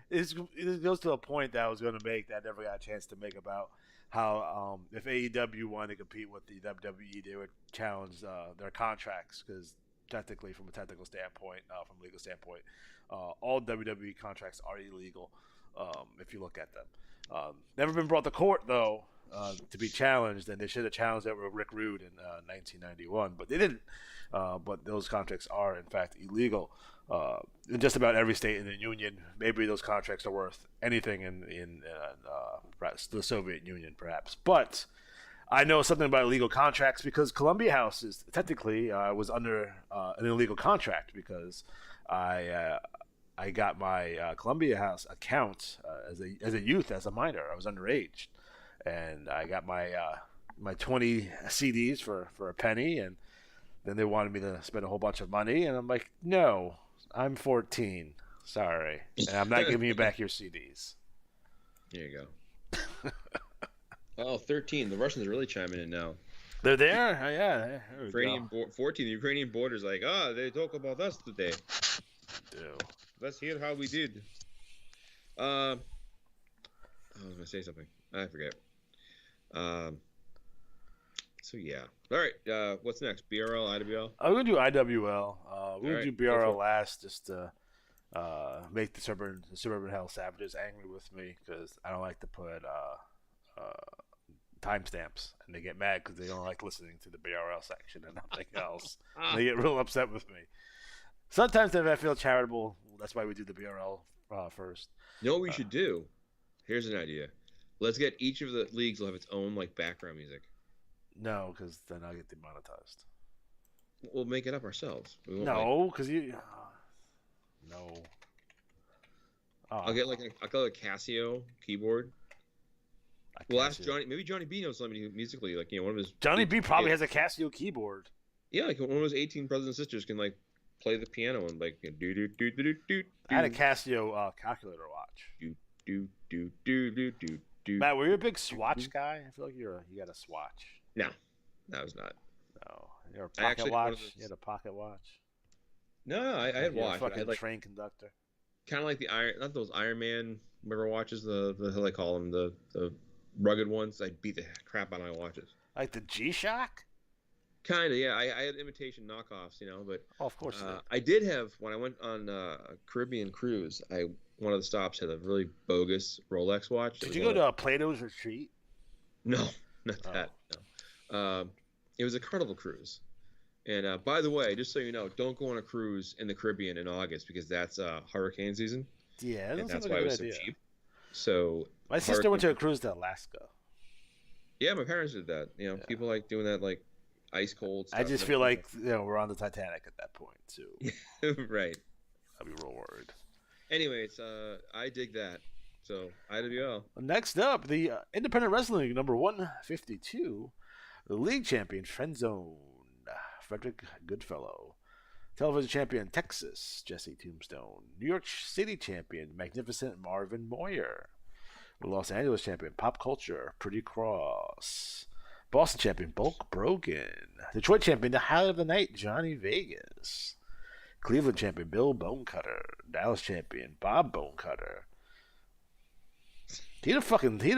this goes to a point that I was going to make that I never got a chance to make about how if AEW wanted to compete with the WWE, they would challenge their contracts because technically, from a technical standpoint, from a legal standpoint, all WWE contracts are illegal if you look at them. Never been brought to court though. To be challenged, and they should have challenged that with Rick Rude in 1991, but they didn't. But those contracts are, in fact, illegal in just about every state in the Union. Maybe those contracts are worth anything in the Soviet Union, perhaps. But I know something about illegal contracts because Columbia House is technically was under an illegal contract because I got my Columbia House account as a youth, as a minor. I was underage. And I got my 20 CDs for a penny, and then they wanted me to spend a whole bunch of money, and I'm like, no, I'm 14. Sorry, and I'm not giving you back your CDs. There you go. Oh, 13. The Russians are really chiming in now. They're there? Oh, yeah. Ukrainian 14. The Ukrainian border's like, they talk about us today. Ew. Let's hear how we did. I was going to say something. I forget. So yeah. All right. What's next? BRL, IWL? I'm gonna do IWL. We're gonna do BRL go last, just to make the suburban Hell Savages angry with me because I don't like to put timestamps, and they get mad because they don't like listening to the BRL section and nothing else. They get real upset with me. Sometimes if I feel charitable, that's why we do the BRL first. You know what we should do? Here's an idea. Let's get each of the leagues will have its own background music. No, because then I'll get demonetized. We'll make it up ourselves. No, because you. No. Oh. I'll get a Casio keyboard. We'll ask Johnny. Maybe Johnny B knows something musically, one of his. Johnny B probably has a Casio keyboard. Yeah, one of his 18 brothers and sisters can play the piano and do do do do do. I had a Casio calculator watch. Do do do do do. Matt, were you a big Swatch guy? I feel like you got a Swatch. No, that was not. No, you're a pocket watch. You had a pocket watch. No, I had watch. Fucking I had train conductor. Kind of like not those Iron Man whatever watches. The how they call them, the rugged ones. I beat the crap out of my watches. Like the G-Shock. Kind of, yeah. I had imitation knockoffs, but of course. I did have when I went on a Caribbean cruise. One of the stops had a really bogus Rolex watch. Did you go to Plato's Retreat? No, not that. No. It was a Carnival cruise. And by the way, just so you know, don't go on a cruise in the Caribbean in August because that's hurricane season. Yeah, that's why it was so cheap. So my sister went to a cruise to Alaska. Yeah, my parents did that. People like doing that, ice cold stuff. I just feel like we're on the Titanic at that point too. Right. I'd be real worried. Anyways, I dig that. So IWL. Next up, the Independent Wrestling number 152, the league champion Friend Zone, Frederick Goodfellow, Television champion Texas, Jesse Tombstone. New York City champion, Magnificent Marvin Moyer. Los Angeles champion, Pop Culture, Pretty Cross. Boston champion, Bulk Brogan. Detroit champion, the Highlight of the Night, Johnny Vegas. Cleveland champion, Bill Bonecutter. Dallas champion, Bob Bonecutter. He had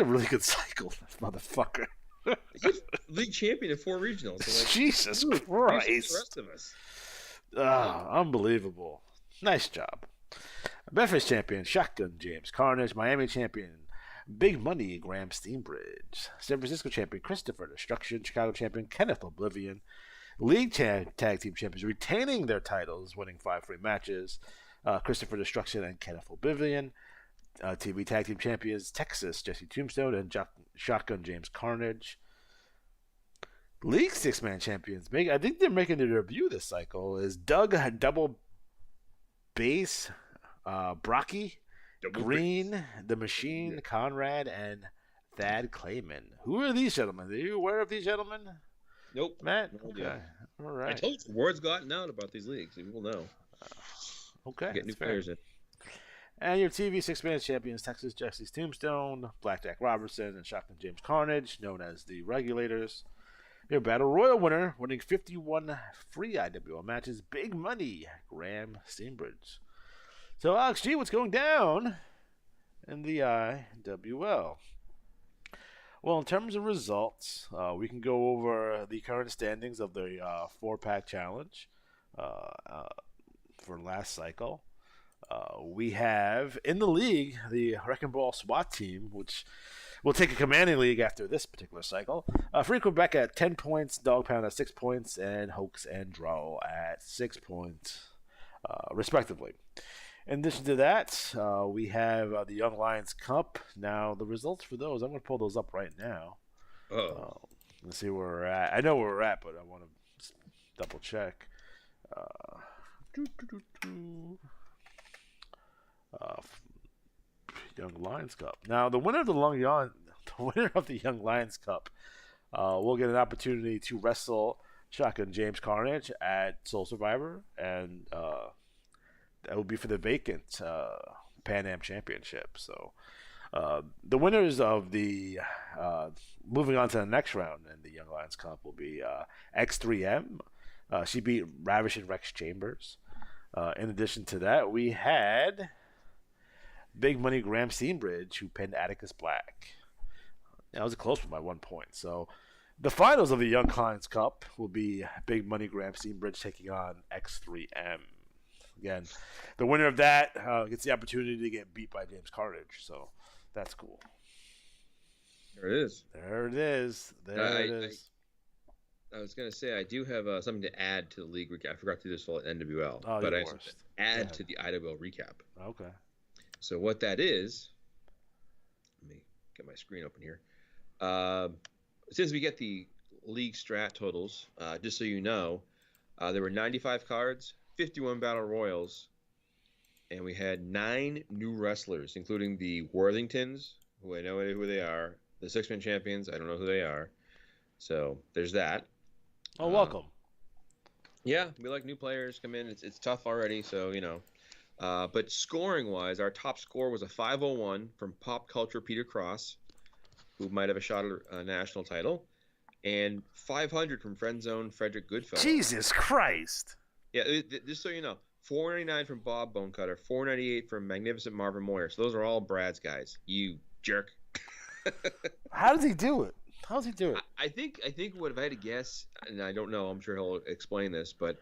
a really good cycle, this motherfucker. League champion in 4 regionals. So like, Jesus Christ. The rest of us. Unbelievable. Nice job. Memphis champion, Shotgun James Carnage. Miami champion, Big Money Graham Steenbridge. San Francisco champion, Christopher Destruction. Chicago champion, Kenneth Oblivion. League tag team champions retaining their titles, winning 5 free matches. Christopher Destruction and Kenneth Oblivion. TV tag team champions, Texas, Jesse Tombstone and Shotgun James Carnage. League 6-man champions, I think they're making their debut this cycle, is Doug Double Bass, Brocky, Green, The Machine, Conrad, and Thad Clayman. Who are these gentlemen? Are you aware of these gentlemen? Nope. Matt? No Okay. idea. All right. I told you, word's gotten out about these leagues. People know. Okay. Get new players in. And your TV 6-man champions, Texas, Jesse Tombstone, Blackjack Robertson, and Shotgun James Carnage, known as the Regulators. Your Battle Royal winner, winning 51 free IWL matches, Big Money, Graham Steenbridge. So, Alex G, what's going down in the IWL? Well, in terms of results, we can go over the current standings of the 4-pack challenge for last cycle. We have in the league the Wrecking Ball SWAT team, which will take a commanding league after this particular cycle. Free Quebec at 10 points, Dog Pound at 6 points, and Hoax and Draw at 6 points, respectively. In addition to that, we have the Young Lions Cup. Now, the results for those, I'm going to pull those up right now. Let's see where we're at. I know where we're at, but I want to double check. Young Lions Cup. Now, the winner of the Young Lions Cup will get an opportunity to wrestle Shotgun James Carnage at Soul Survivor, and that will be for the vacant Pan Am Championship. So, the winners of the moving on to the next round in the Young Lions Cup will be X3M. She beat Ravishing Rex Chambers. In addition to that, we had Big Money Graham Steenbridge, who pinned Atticus Black. That was a close one by 1 point. So the finals of the Young Lions Cup will be Big Money Graham Steenbridge taking on X3M. Again, the winner of that gets the opportunity to get beat by James Carnage. So that's cool. There it is. There it is. There it is. I was going to say, I do have something to add to the league recap. I forgot to do this for NWL, Oh, but I have have to add to the IWL recap. Okay. So what that is, let me get my screen open here. Since we get the league strat totals, just so you know, there were 95 cards, 51 battle royals, and we had 9 new wrestlers, including the Worthingtons, who I know who they are, the 6-man champions, I don't know who they are. So there's that. Oh, welcome. Yeah, we like new players come in. It's tough already, so you know. But scoring wise, our top score was a 501 from Pop Culture Peter Cross, who might have a shot at a national title, and 500 from Friend Zone Frederick Goodfellow. Jesus Christ! Yeah, just so you know, 499 from Bob Bonecutter, 498 from Magnificent Marvin Moyer. So those are all Brad's guys. You jerk. How does he do it? How does he do it? I think what if I had to guess, and I don't know, I'm sure he'll explain this, but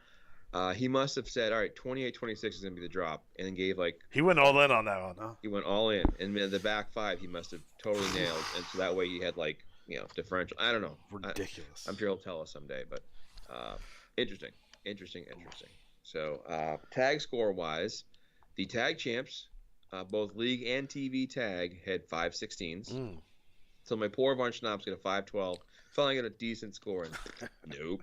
he must have said, all right, 28-26 is going to be the drop, and then gave like... He went all in on that one, huh? He went all in, and the back 5 he must have totally nailed, and so that way he had like, you know, differential. I don't know. Ridiculous. I'm sure he'll tell us someday, but interesting. So tag score-wise, the tag champs, both league and TV tag, had 516s. So my poor Von Schnaps get a 512. Finally got a decent score. And nope.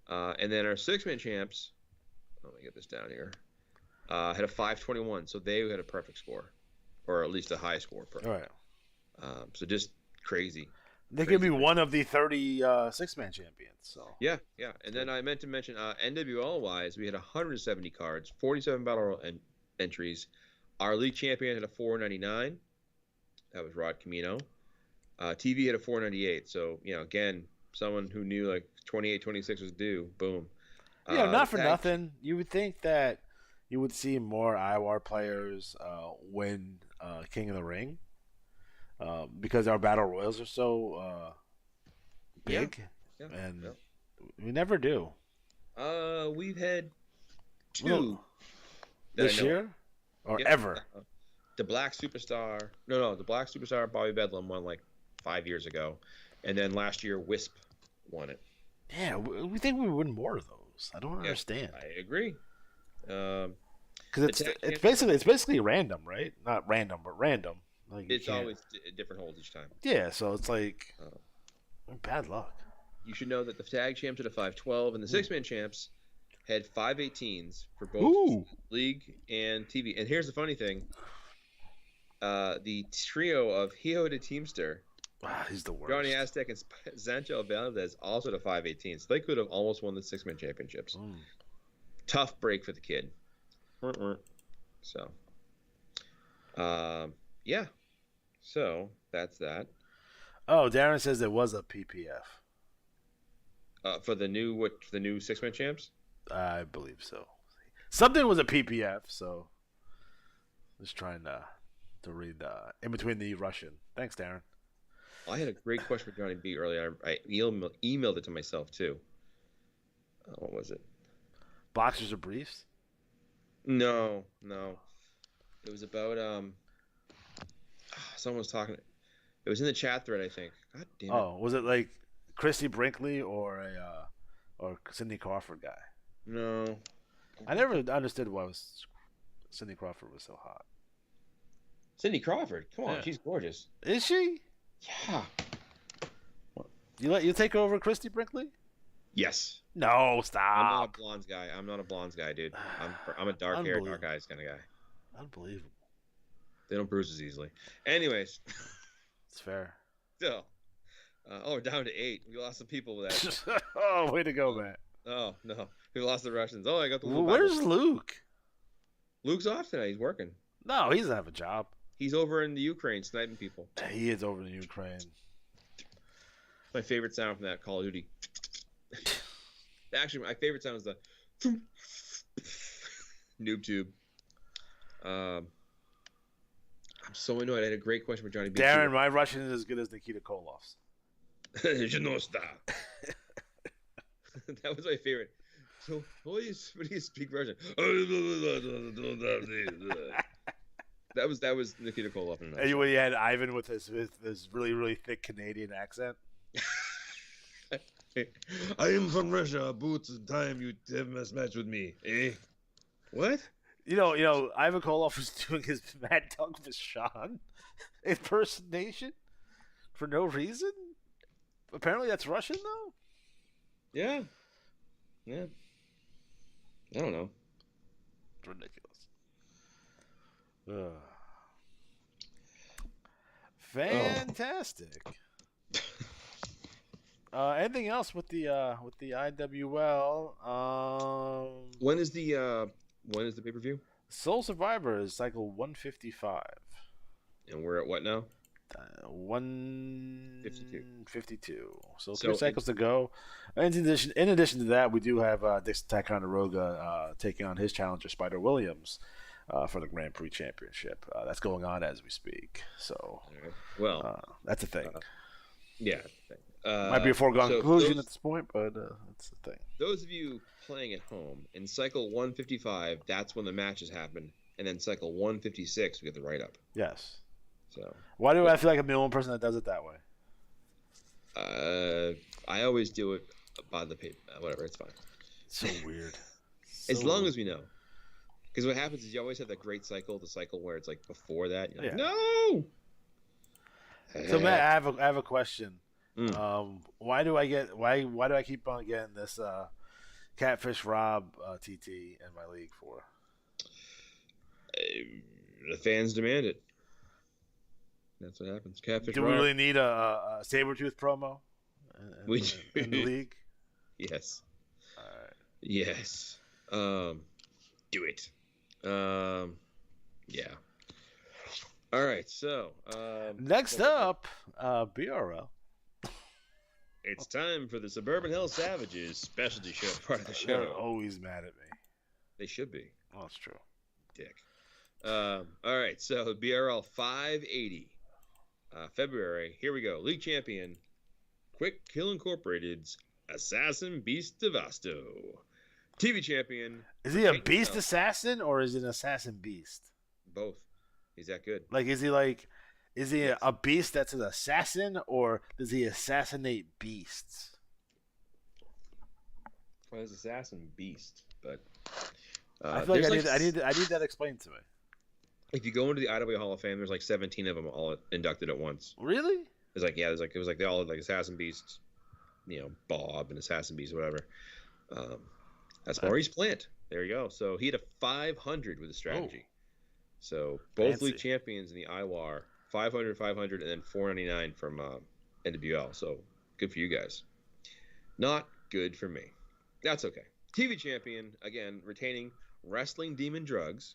And then our 6-man champs, let me get this down here, had a 521. So they had a perfect score, or at least a high score. All right. So just crazy. They could be one of the 30 six-man champions. So yeah. And then I meant to mention NWL wise, we had 170 cards, 47 battle royal entries. Our league champion had a 499. That was Rod Camino. TV had a 498. So again, someone who knew like 28, 26 was due. Boom. Not for nothing. You would think that you would see more IWAR players win King of the Ring. Because our battle royals are so big, and we never do. We've had two this year, or ever. The Black Superstar, the Black Superstar Bobby Bedlam won like 5 years ago, and then last year Wisp won it. Yeah, we think we win more of those. I don't understand. I agree. Because it's basically random, right? Not random, but random. Like it's always different holds each time. Yeah, so it's like bad luck. You should know that the tag champs had a 512, and the six-man champs had 518s for both league and TV. And here's the funny thing: the trio of Hio the Teamster, he's the worst. Johnny Aztec, and Sancho Valdez also the 518s. So they could have almost won the six-man championships. Tough break for the kid. So, yeah. So that's that. Oh, Darren says there was a PPF. For the new six-man champs? I believe so. Something was a PPF, so just trying to read in between the Russian. Thanks, Darren. I had a great question for Johnny B earlier. I emailed it to myself too. What was it? Boxers or briefs? No. It was about someone was talking. It was in the chat thread, I think. God damn it. Oh, was it like Christy Brinkley or Cindy Crawford guy? No. I never understood why Cindy Crawford was so hot. Cindy Crawford? Come on, she's gorgeous. Is she? Yeah. You take over Christy Brinkley? Yes. No, stop. I'm not a blonde guy, dude. I'm a dark hair, dark eyes kind of guy. Unbelievable. They don't bruise as easily. Anyways. It's fair. Still. We're down to 8. We lost some people with that. Oh, way to go, Matt. Oh, no. We lost the Russians. Oh, I got the Where's Luke? Luke's off tonight. He's working. No, he doesn't have a job. He's over in the Ukraine sniping people. He is over in the Ukraine. My favorite sound from that Call of Duty. Actually, my favorite sound is the noob tube. I'm so annoyed. I had a great question for Johnny B. Darren, my Russian is as good as Nikita Koloff's. That was my favorite. So, what do you speak Russian? That was Nikita Koloff. And when you had Ivan with his really, really thick Canadian accent. I am from Russia. About time you have a match with me, eh? What? You know, Ivan Koloff was doing his Mad Dog Vachon impersonation for no reason. Apparently, that's Russian though. Yeah. I don't know. It's ridiculous. Fantastic. Anything else with the IWL? When is the pay-per-view? Soul Survivor is cycle 155. And we're at what now? 152. So 3 cycles to go. And in addition to that, we do have Dixon Ticonderoga taking on his challenger Spider Williams for the Grand Prix Championship. That's going on as we speak. So, that's a thing. Yeah. Might be a foregone conclusion at this point, but that's the thing. Those of you playing at home, in cycle 155, that's when the matches happen. And then cycle 156, we get the write-up. Yes. So why do I feel like I'm the only person that does it that way? I always do it by the paper. Whatever, it's fine. So weird. As long as we know. Because what happens is you always have that great cycle, the cycle where it's like before that. You're like, no! So, Matt, I have a question. Why do I keep on getting this Catfish Rob TT in my league for? The fans demand it. That's what happens. Catfish. Do we really need a Sabretooth promo We in the league? Yes. All right. Yes. Do it. Yeah. All right. So Next up, BRL. it's time for the Suburban Hill Savages specialty show part of the They're show. always mad at me. They should be. Oh, that's true. Dick. All right. So BRL 580. February. Here we go. League champion. Quick Kill Incorporated's Assassin Beast Devasto. TV champion. Is he a beast assassin or is it an assassin beast? Both. He's that good. Like, is he a beast that's an assassin, or does he assassinate beasts? Well, he's Assassin Beast, but I feel like I need that explained to me. If you go into the IWA Hall of Fame, there's like 17 of them all inducted at once. Really? It's like it was like they all had like Assassin Beasts, Bob and Assassin Beast, whatever. That's Maurice Plant. There you go. So he had a 500 with the strategy. So both Fancy. league champions in the IWAR, 500, 500, and then 499 from NWL. So good for you guys. Not good for me. That's okay. TV champion, again, retaining Wrestling Demon Drugs.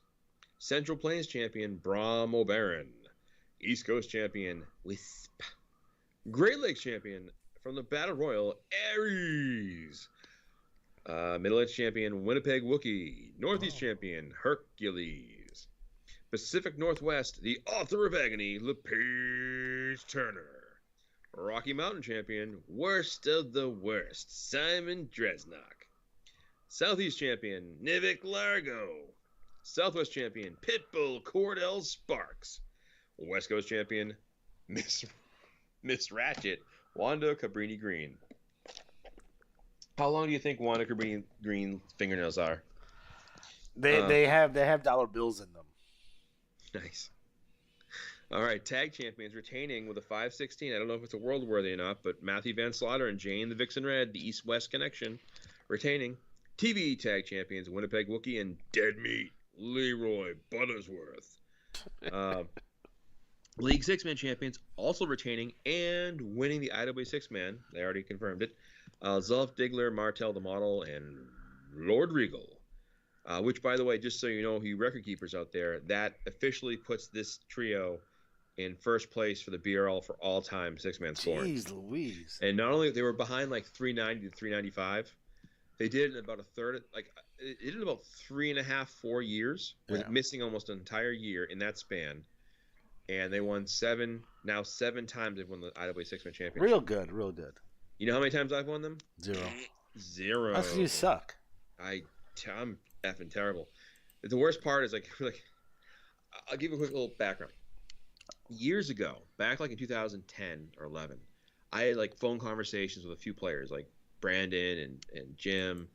Central Plains champion, Brom O'Baron. East Coast champion, Wisp. Great Lakes champion from the Battle Royal, Aries. Middle East champion, Winnipeg Wookie. Northeast champion, Hercules. Pacific Northwest, the author of Agony, LePage Turner. Rocky Mountain champion, worst of the worst, Simon Dresnock. Southeast champion, Nivik Largo. Southwest champion, Pitbull Cordell Sparks. West Coast champion, Miss Ratchet, Wanda Cabrini Green. How long do you think Wanda Cabrini Green fingernails are? They have dollar bills in them. Nice. All right, tag champions retaining with a 516. I don't know if it's a world worthy or not, but Matthew Van Slaughter and Jane the Vixen Red, the East-West connection, retaining. TV tag champions Winnipeg Wookie and Dead Meat Leroy Buttersworth. League Six-Man champions also retaining and winning the IWA Six-Man. They already confirmed it. Zolf Diggler, Martel the Model, and Lord Regal. Which, by the way, just so you know, you record keepers out there, that officially puts this trio in first place for the BRL for all-time six-man scoring. Jeez Louise. And not only they were behind like 390 to 395, they did it in about a third, like it did in about 3.5, 4 years, with missing almost an entire year in that span. And they won seven times they've won the IWA Six-Man Championship. Real good, real good. You know how many times I've won them? Zero. That's 'cause you suck. I'm effing terrible. The worst part is like I'll give you a quick little background. Years ago, back like in 2010 or 11, I had like phone conversations with a few players like Brandon and Jim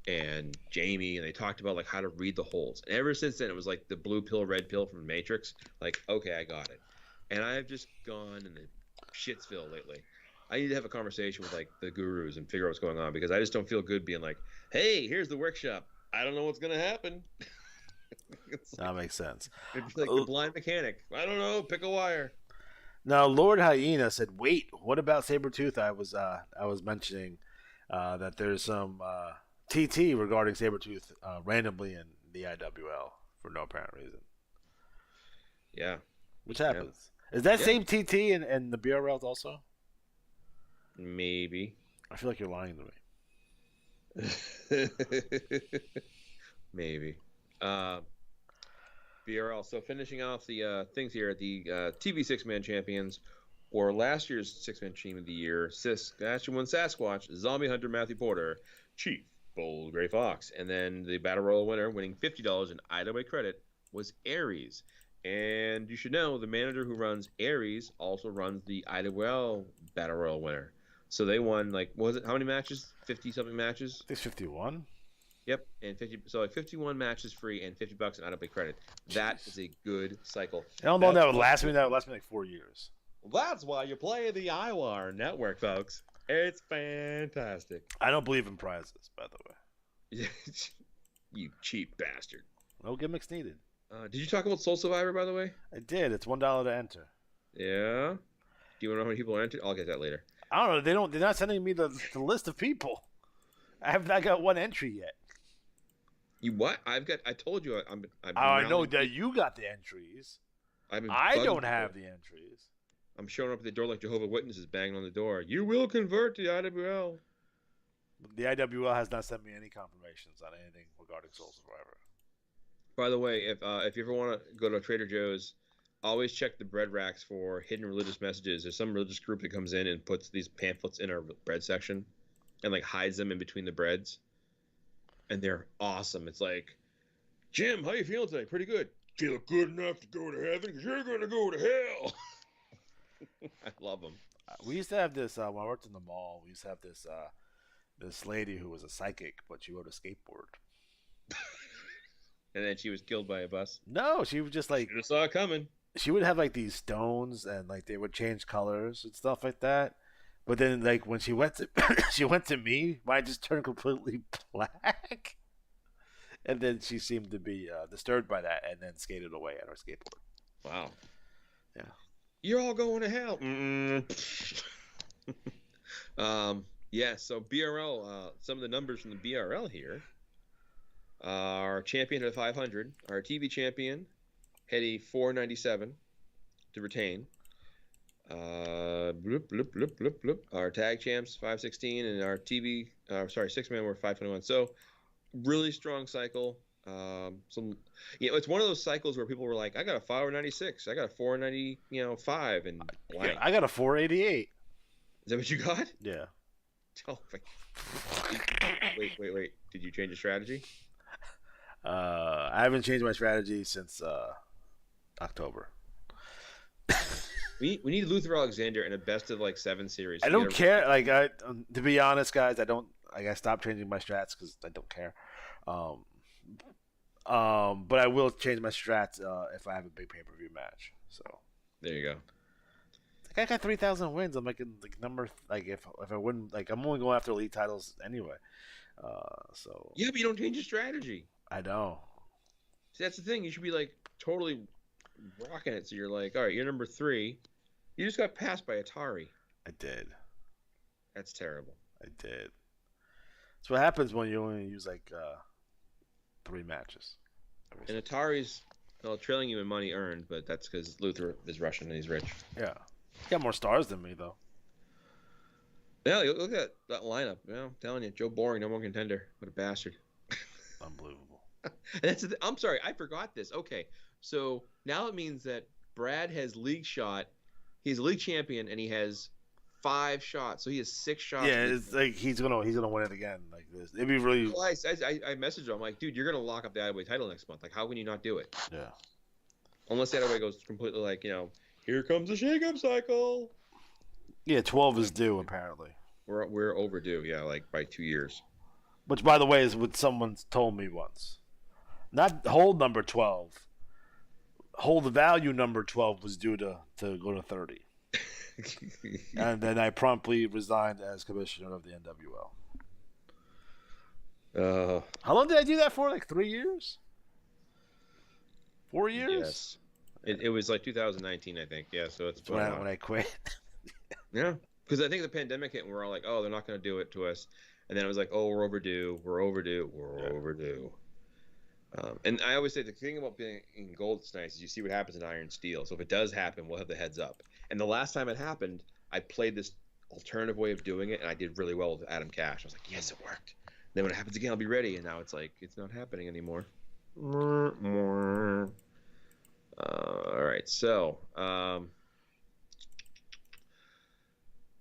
and Jamie, and they talked about like how to read the holds. And ever since then, it was like the blue pill, red pill from Matrix. Like, okay, I got it. And I've just gone in the shitsville lately. I need to have a conversation with like the gurus and figure out what's going on, because I just don't feel good being like, hey, here's the workshop. I don't know what's gonna happen. That makes sense. It's like the blind mechanic. I don't know. Pick a wire. Now, Lord Hyena said, "Wait, what about Sabretooth?" I was mentioning that there's some TT regarding Sabretooth randomly in the IWL for no apparent reason. Yeah. Which happens. Is that same TT in the BRLs also? Maybe. I feel like you're lying to me. Maybe. BRL. So finishing off the things here, the TV six-man champions, or last year's six-man team of the year, Saskatchewan Sasquatch, Zombie Hunter Matthew Porter, Chief Bold Gray Fox, and then the Battle Royal winner, winning $50 in IWA credit, was Aries. And you should know the manager who runs Aries also runs the IWL Battle Royal winner. So they won how many matches? 50-something matches? I think it's 51. Yep, and 51 matches free and $50 in IWA credit. That is a good cycle. I don't know that would last me. That would last me like 4 years. That's why you play the IWAR network, folks. It's fantastic. I don't believe in prizes, by the way. You cheap bastard. No gimmicks needed. Did you talk about Soul Survivor, by the way? I did. It's $1 to enter. Yeah. Do you want to know how many people are entered? I'll get that later. I don't know. They're not sending me the list of people. I have not got one entry yet. You what? I told you I've been I know rallying that people. you got the entries. I've been I bugging don't have people. the entries. I'm showing up at the door like Jehovah's Witnesses banging on the door. You will convert to the IWL. The IWL has not sent me any confirmations on anything regarding Soul Survivor. By the way, if you ever want to go to Trader Joe's, always check the bread racks for hidden religious messages. There's some religious group that comes in and puts these pamphlets in our bread section and like hides them in between the breads. And they're awesome. It's like, Jim, how you feeling today? Pretty good. Feel good enough to go to heaven because you're going to go to hell. I love them. We used to have this when I worked in the mall. We used to have this this lady who was a psychic, but she rode a skateboard. And then she was killed by a bus. No, she was just like You saw it coming. she would have like these stones and like they would change colors and stuff like that. But then like when she went to she went to me, mine just turned completely black. And then she seemed to be disturbed by that and then skated away on her skateboard. Wow. Yeah. You're all going to hell. Yeah, so BRL, some of the numbers from the BRL here. Our champion at 500. Our TV champion had a 497 to retain. Bloop, bloop, bloop, bloop, bloop. Our tag champs 516 and our TV, six man were 521. So really strong cycle. It's one of those cycles where people were like, I got a 596, I got a 490, and blank. Yeah, I got a 488. Is that what you got? Yeah. Oh my. Wait. Did you change your strategy? I haven't changed my strategy since October. We need Luther Alexander in a best of like 7 series. I don't care. Like to be honest, guys, I don't. Like I stopped changing my strats because I don't care. But I will change my strats if I have a big pay-per-view match. So there you go. Like I got 3,000 wins. I'm making like number like if I win, like I'm only going after elite titles anyway. So yeah, but you don't change your strategy. I know. See, that's the thing. You should be like totally rocking it. So you're like, all right, you're number 3. You just got passed by Atari. I did. That's terrible. I did. That's what happens when you only use like 3 matches. And Atari's trailing you in money earned, but that's because Luther is Russian and he's rich. Yeah. He got more stars than me, though. Yeah, look at that lineup. I'm telling you, Joe Boring, number 1 contender. What a bastard. Unbelievable. And I'm sorry, I forgot this. Okay, so now it means that Brad has league shot. He's a league champion, and he has 5 shots. So he has 6 shots. Yeah, it's like he's gonna win it again like this. It'd be really. Well, I messaged him. I'm like, dude, you're gonna lock up the IWA title next month. Like, how can you not do it? Yeah. Unless the IWA goes completely like, here comes the shake-up cycle. Yeah, 12 is due apparently. We're overdue. Yeah, like by 2 years. Which, by the way, is what someone told me once. Not hold number 12. Hold the value number 12 was due to go to 30. And then I promptly resigned as commissioner of the NWL. How long did I do that for? Like 3 years? 4 years? Yes. It was like 2019, I think. Yeah, so it's when I quit. Yeah, because I think the pandemic hit and we're all like, oh, they're not going to do it to us. And then it was like, oh, we're overdue. And I always say the thing about being in gold that's nice is you see what happens in iron steel. So if it does happen, we'll have the heads up. And the last time it happened, I played this alternative way of doing it, and I did really well with Adam Cash. I was like, yes, it worked. And then when it happens again, I'll be ready. And now it's like, it's not happening anymore. All right, so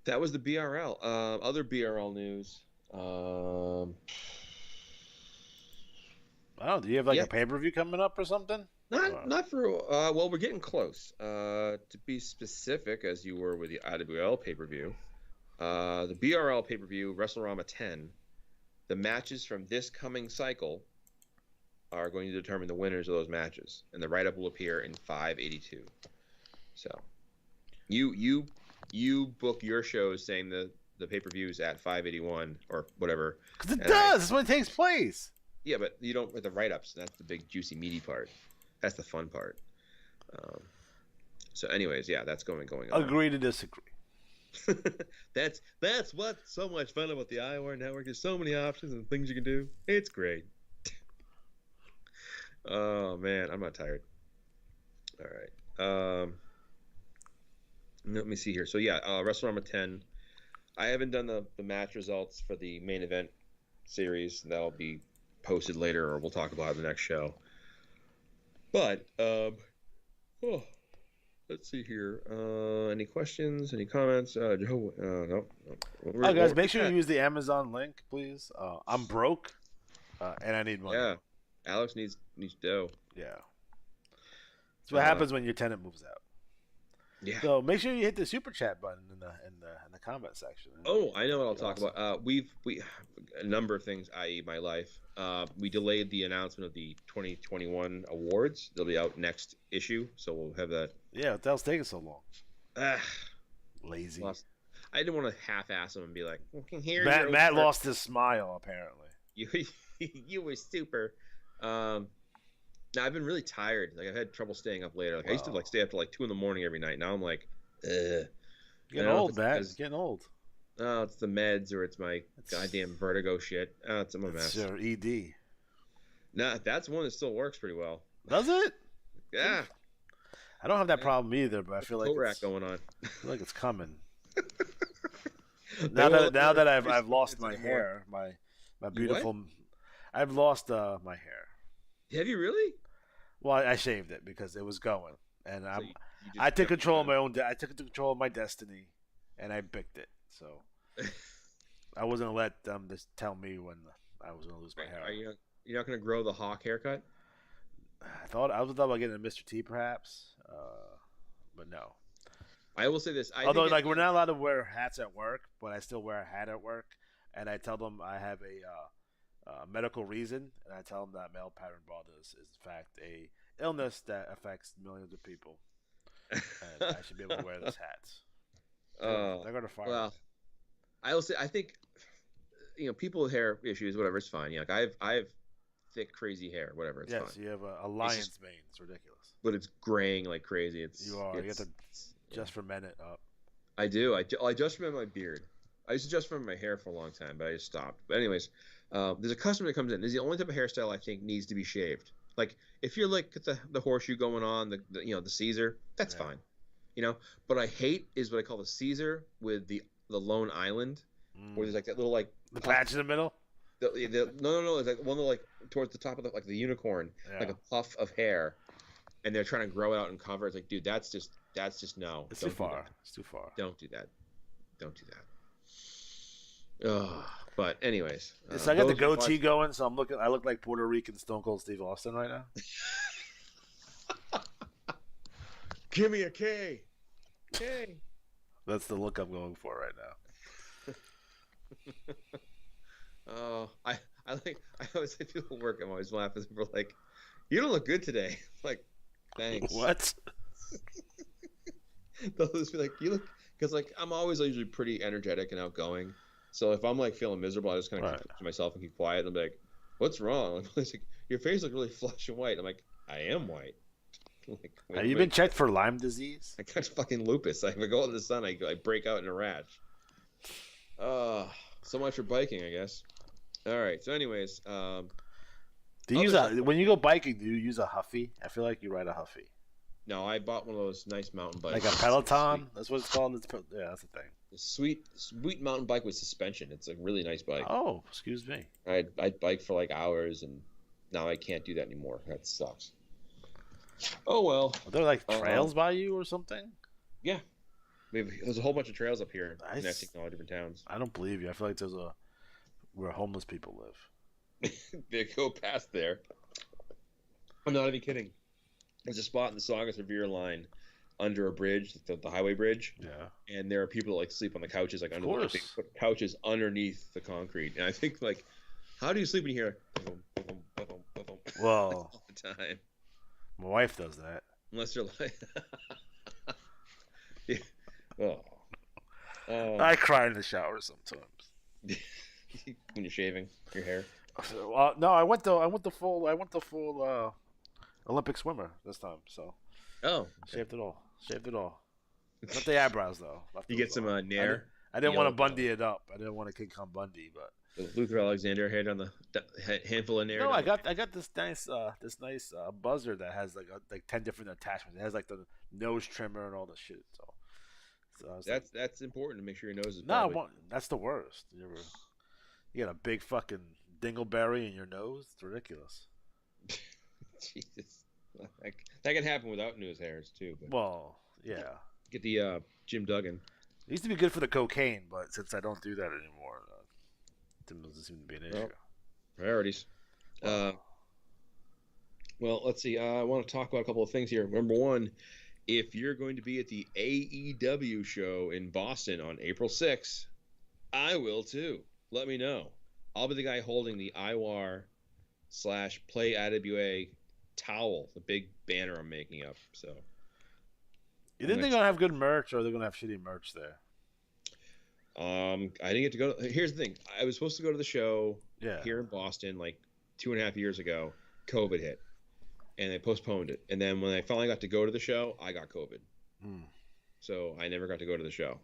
that was the BRL. Other BRL news. I don't know. Do you have like a pay-per-view coming up or something? Not for well, we're getting close. To be specific, as you were with the IWL pay-per-view, the BRL pay-per-view WrestleRama 10, the matches from this coming cycle are going to determine the winners of those matches, and the write-up will appear in 582. So, you book your shows saying the pay-per-views at 581 or whatever. Because it does. That's when it takes place. Yeah, but you don't with the write-ups. That's the big, juicy, meaty part. That's the fun part. So, anyways, yeah, that's going on. Agree to disagree. That's what's so much fun about the IWAR network. There's so many options and things you can do. It's great. Oh man, I'm not tired. All right. Let me see here. So yeah, WrestleMania 10. I haven't done the match results for the main event series. That'll be posted later, or we'll talk about it in the next show. But let's see here. Any questions? Any comments? Joe? No. Oh, guys, make sure you use the Amazon link, please. I'm broke, and I need money. Yeah, Alex needs dough. Yeah. That's what happens when your tenant moves out. Yeah. So make sure you hit the super chat button in the comment section. Oh, I know what I'll talk about. We a number of things, i.e., my life. We delayed the announcement of the 2021 awards. They'll be out next issue, so we'll have that. Yeah, what the hell's taking so long? Lazy. I didn't want to half-ass them and be like, "Here." Matt lost his smile apparently. You were super. Now I've been really tired. Like I've had trouble staying up later. Like I used to like stay up till like 2 a.m. every night. Now I'm like, Getting old, Matt. Getting old. Oh, it's the meds or it's my goddamn vertigo shit. Oh, it's a mess. It's your ED. Nah, that's one that still works pretty well. Does it? Yeah. I don't have that problem either, but I feel like it's going on. I feel like it's coming. now that I've lost my hair, my beautiful, I've lost my hair. Have you really? Well, I shaved it because it was going, and I took control of my own. I took control of my destiny, and I picked it. So I wasn't gonna let them just tell me when I was gonna lose my hair. You're not gonna grow the hawk haircut? I was thought about getting a Mr. T perhaps, but no. I will say this. Although, like, we're not allowed to wear hats at work, but I still wear a hat at work, and I tell them I have a medical reason, and I tell them that male pattern baldness is in fact a illness that affects millions of people, and I should be able to wear this hat. They're gonna fire. Well, I will say I think people with hair issues, whatever, it's fine. Yeah, like I have thick, crazy hair, whatever, it's fine. Yes, you have a lion's mane. It's ridiculous. But it's graying like crazy. You have to just ferment it up. I do. I just ferment my beard. I used to just ferment my hair for a long time, but I just stopped. But anyways, there's a customer that comes in. This is the only type of hairstyle I think needs to be shaved. Like if you're like the horseshoe going on, the Caesar, that's fine. But I hate is what I call the Caesar with the Lone Island, where there's like that little like the patch in the middle. No. It's like one like towards the top of the unicorn, like a puff of hair, and they're trying to grow it out and cover. It's like, dude, that's just no. It's too far. It's too far. Don't do that. But anyways, so I got the goatee going, so I look like Puerto Rican Stone Cold Steve Austin right now. Give me a K. K. That's the look I'm going for right now. Oh, I always say people at work. I'm always laughing. People are like, "You don't look good today." Like, thanks. What? They'll just be like, "You look," because like I'm always usually pretty energetic and outgoing. So if I'm like feeling miserable, I just kind of keep to myself and keep quiet. And I'm like, "What's wrong?" I'm like, "Your face looks really flush and white." I'm like, "I am white." Like, have you been checked for Lyme disease? I got fucking lupus. If I go out in the sun, I break out in a rash. So much for biking, I guess. All right. So, anyways, when you go biking, do you use a Huffy? I feel like you ride a Huffy. No, I bought one of those nice mountain bikes. Like a Peloton? That's what it's called. Yeah, that's the thing. A sweet mountain bike with suspension. It's a really nice bike. Oh, excuse me. I bike for like hours, and now I can't do that anymore. That sucks. Oh well. Are there like trails by you or something? Yeah. There's a whole bunch of trails up here connecting all different towns. I don't believe you. I feel like there's where homeless people live. They go past there. I'm not even kidding. There's a spot in the Saugus Revere line under a bridge, the highway bridge. Yeah. And there are people that like sleep on the couches, like under they put couches underneath the concrete. And I think like, how do you sleep in here? Well, all the time. My wife does that. Unless you're like, yeah. Oh. I cry in the shower sometimes. When you're shaving your hair. No, I went the full Olympic swimmer this time. So okay. Shaved it all. Shaved it all. Not the eyebrows though. Left You it get some all. Nair. I didn't want to Bundy it up. I didn't want to King Kong Bundy, but Luther Alexander had on the handful of Nair. no, I got this nice buzzer that has like 10 different attachments. It has like the nose trimmer and all the shit. So I was that's important to make sure your nose is. No, that's the worst. You got a big fucking dingleberry in your nose. It's ridiculous. Jesus, that can happen without nose hairs too. But well, yeah. Get the Jim Duggan. It used to be good for the cocaine, but since I don't do that anymore, it doesn't seem to be an issue. Priorities. Well, let's see. I want to talk about a couple of things here. Number one, if you're going to be at the AEW show in Boston on April 6th, I will too. Let me know. I'll be the guy holding the IWAR / Play IWA towel, the big banner I'm making up. So, you think they're gonna have good merch, or they're gonna have shitty merch there? I didn't get to go. Here's the thing: I was supposed to go to the show here in Boston like 2.5 years ago. COVID hit, and they postponed it. And then when I finally got to go to the show, I got COVID. So I never got to go to the show.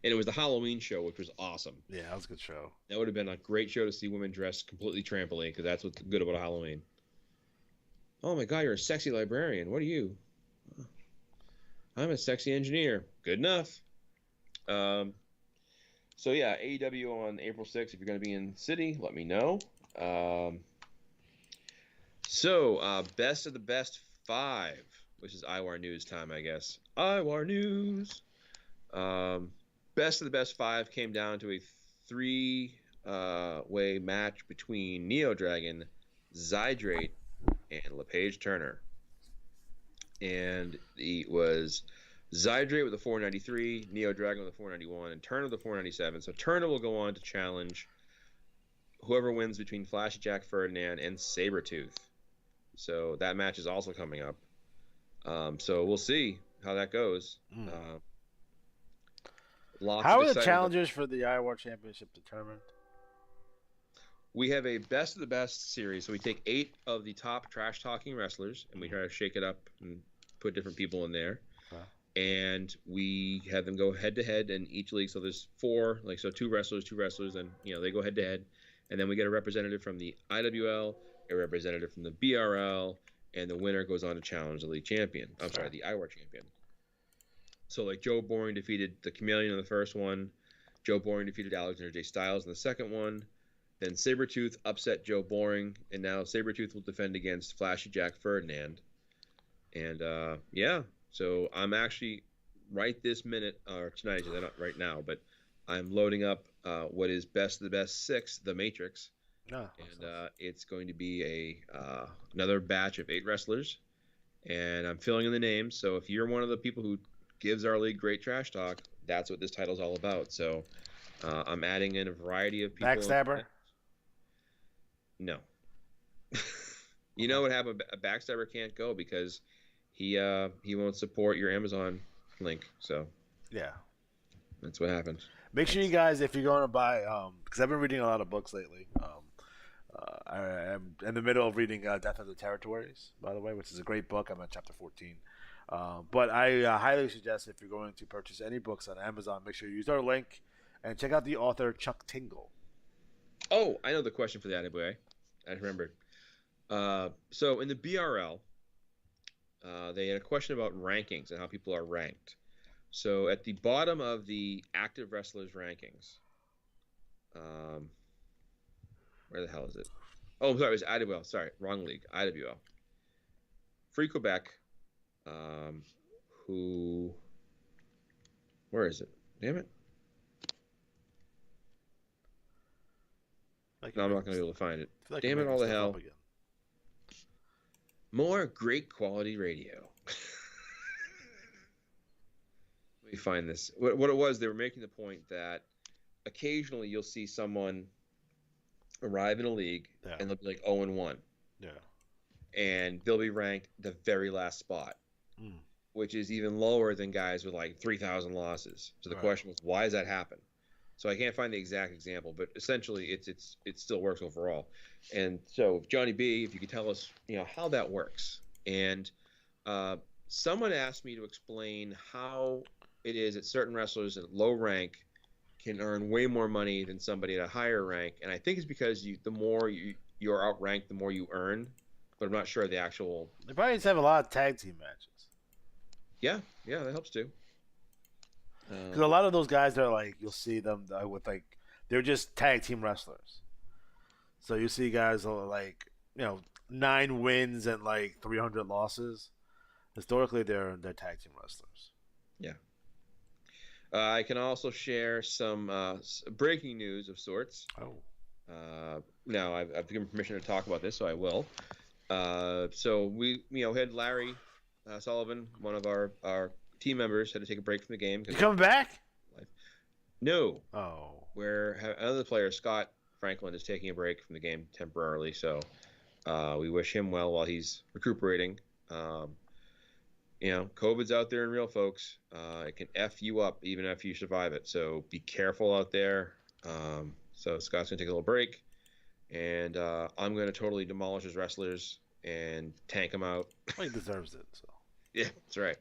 And it was the Halloween show, which was awesome. Yeah, that was a good show. That would have been a great show to see women dressed completely tramply, because that's what's good about Halloween. Oh my God, you're a sexy librarian. What are you? I'm a sexy engineer. Good enough. So yeah, AEW on April 6th. If you're going to be in the city, let me know. Best of the best 5, which is IWAR news time, I guess. IWAR news. Best of the best 5 came down to a 3-way match between Neo Dragon, Zydrate, and LePage Turner. And it was Zydrate with a 493, Neo Dragon with a 491, and Turner with a 497. So Turner will go on to challenge whoever wins between Flashy Jack Ferdinand and Sabretooth. So that match is also coming up. So we'll see how that goes. How are the challengers for the IWAR Championship determined? We have a best of the best series. So we take 8 of the top trash talking wrestlers and we try to shake it up and put different people in there. And we have them go head to head in each league. So there's 4, like, so 2 wrestlers, and they go head to head. And then we get a representative from the IWL, a representative from the BRL, and the winner goes on to challenge the league champion. I'm sorry, the IWAR champion. So like Joe Boring defeated the Chameleon in the first one. Joe Boring defeated Alexander J. Styles in the second one. Then Sabretooth upset Joe Boring, and now Sabretooth will defend against Flashy Jack Ferdinand. And so I'm actually right this minute, or tonight, not right now, but I'm loading up what is best of the best 6, The Matrix. It's going to be another batch of 8 wrestlers, and I'm filling in the names. So if you're one of the people who gives our league great trash talk, that's what this title's all about. So I'm adding in a variety of people. Backstabber? No. You know what happened? A backstabber can't go because he won't support your Amazon link. So yeah, that's what happened. Make sure you guys, if you're going to buy, because I've been reading a lot of books lately. I'm in the middle of reading Death of the Territories, by the way, which is a great book. I'm on chapter 14. But I highly suggest, if you're going to purchase any books on Amazon, make sure you use our link and check out the author Chuck Tingle. Oh, I know the question for the IWA. I remembered. So in the BRL, they had a question about rankings and how people are ranked. So at the bottom of the active wrestlers rankings, where the hell is it? Oh, I'm sorry, it was IWL. Sorry, wrong league. IWL. Free Quebec, where is it? Damn it. No, I'm not going to be able to find it. Damn it, all the hell. More great quality radio. Let me find this. What it was, they were making the point that occasionally you'll see someone arrive in a league and they'll be like 0-1. Yeah. And they'll be ranked the very last spot, which is even lower than guys with like 3,000 losses. So the question was, why does that happen? So I can't find the exact example, but essentially it still works overall. And so Johnny B, if you could tell us, how that works. And someone asked me to explain how it is that certain wrestlers at low rank can earn way more money than somebody at a higher rank, and I think it's because the more you're outranked, the more you earn. But I'm not sure the actual. They probably just have a lot of tag team matches. Yeah, that helps too. Because a lot of those guys are like, you'll see them with like, they're just tag team wrestlers. So you see guys like, 9 wins and like 300 losses. Historically, they're tag team wrestlers. Yeah. I can also share some breaking news of sorts. Oh. Now I've given permission to talk about this, so I will. So we, had Larry Sullivan, one of our team members, had to take a break from the game. You coming back? No. Oh. Where another player, Scott Franklin, is taking a break from the game temporarily. So we wish him well while he's recuperating. COVID's out there in real, folks. It can F you up even if you survive it. So be careful out there. So Scott's going to take a little break. And I'm going to totally demolish his wrestlers and tank him out. Well, he deserves it. So. Yeah, that's right.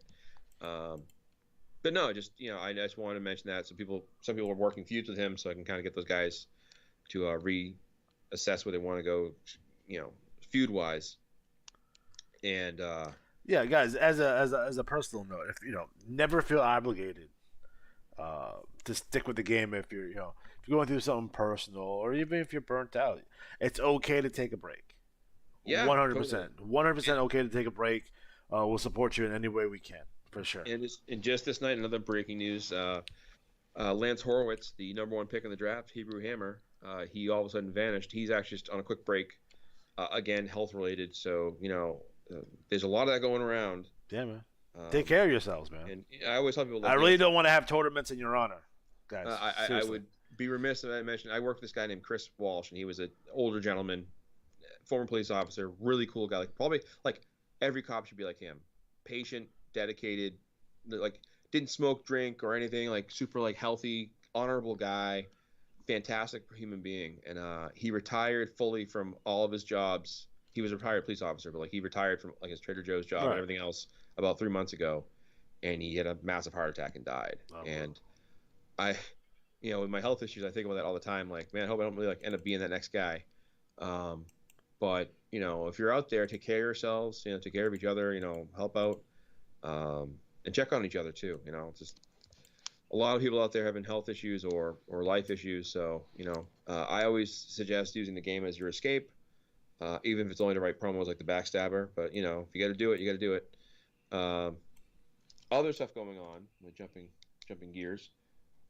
But no, just I just wanted to mention that. So some people are working feuds with him, so I can kind of get those guys to reassess where they want to go, feud wise. And yeah, guys, as a personal note, if never feel obligated to stick with the game if you're if you're going through something personal or even if you're burnt out. It's okay to take a break. Yeah, 100%. 100% okay to take a break. We'll support you in any way we can, for sure. And just this night, another breaking news: Lance Horowitz, the #1 pick in the draft, Hebrew Hammer, he all of a sudden vanished. He's actually just on a quick break, again, health related. So there's a lot of that going around. Yeah, man. Take care of yourselves, man. And I always tell people, I really don't want to have tournaments in your honor, guys. I would be remiss if I mentioned I worked with this guy named Chris Walsh, and he was an older gentleman, former police officer, really cool guy. Probably every cop should be like him. Patient, dedicated, didn't smoke, drink, or anything. Super healthy, honorable guy, fantastic human being. And he retired fully from all of his jobs. He was a retired police officer, but he retired from his Trader Joe's job and everything else about 3 months ago. And he had a massive heart attack and died. Oh, and I, with my health issues, I think about that all the time. Man, I hope I don't really end up being that next guy. But if you're out there, take care of yourselves. Take care of each other. Help out, and check on each other too. Just a lot of people out there having health issues or life issues. So I always suggest using the game as your escape, even if it's only to write promos like the Backstabber. But if you got to do it, you got to do it. Other stuff going on. Jumping gears.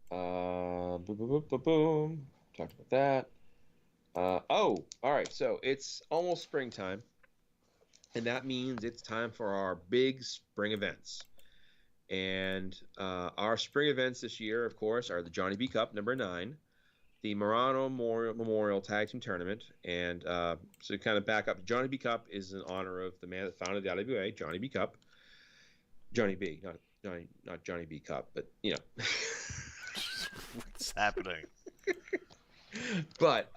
Boom, boom, boom, boom, boom. Talked about that. All right. So it's almost springtime, and that means it's time for our big spring events. And our spring events this year, of course, are the Johnny B Cup #9, the Murano Memorial Tag Team Tournament, and so to kind of back up, Johnny B Cup is in honor of the man that founded the IWA, Johnny B Cup. Johnny B, not Johnny B Cup, but What's happening? But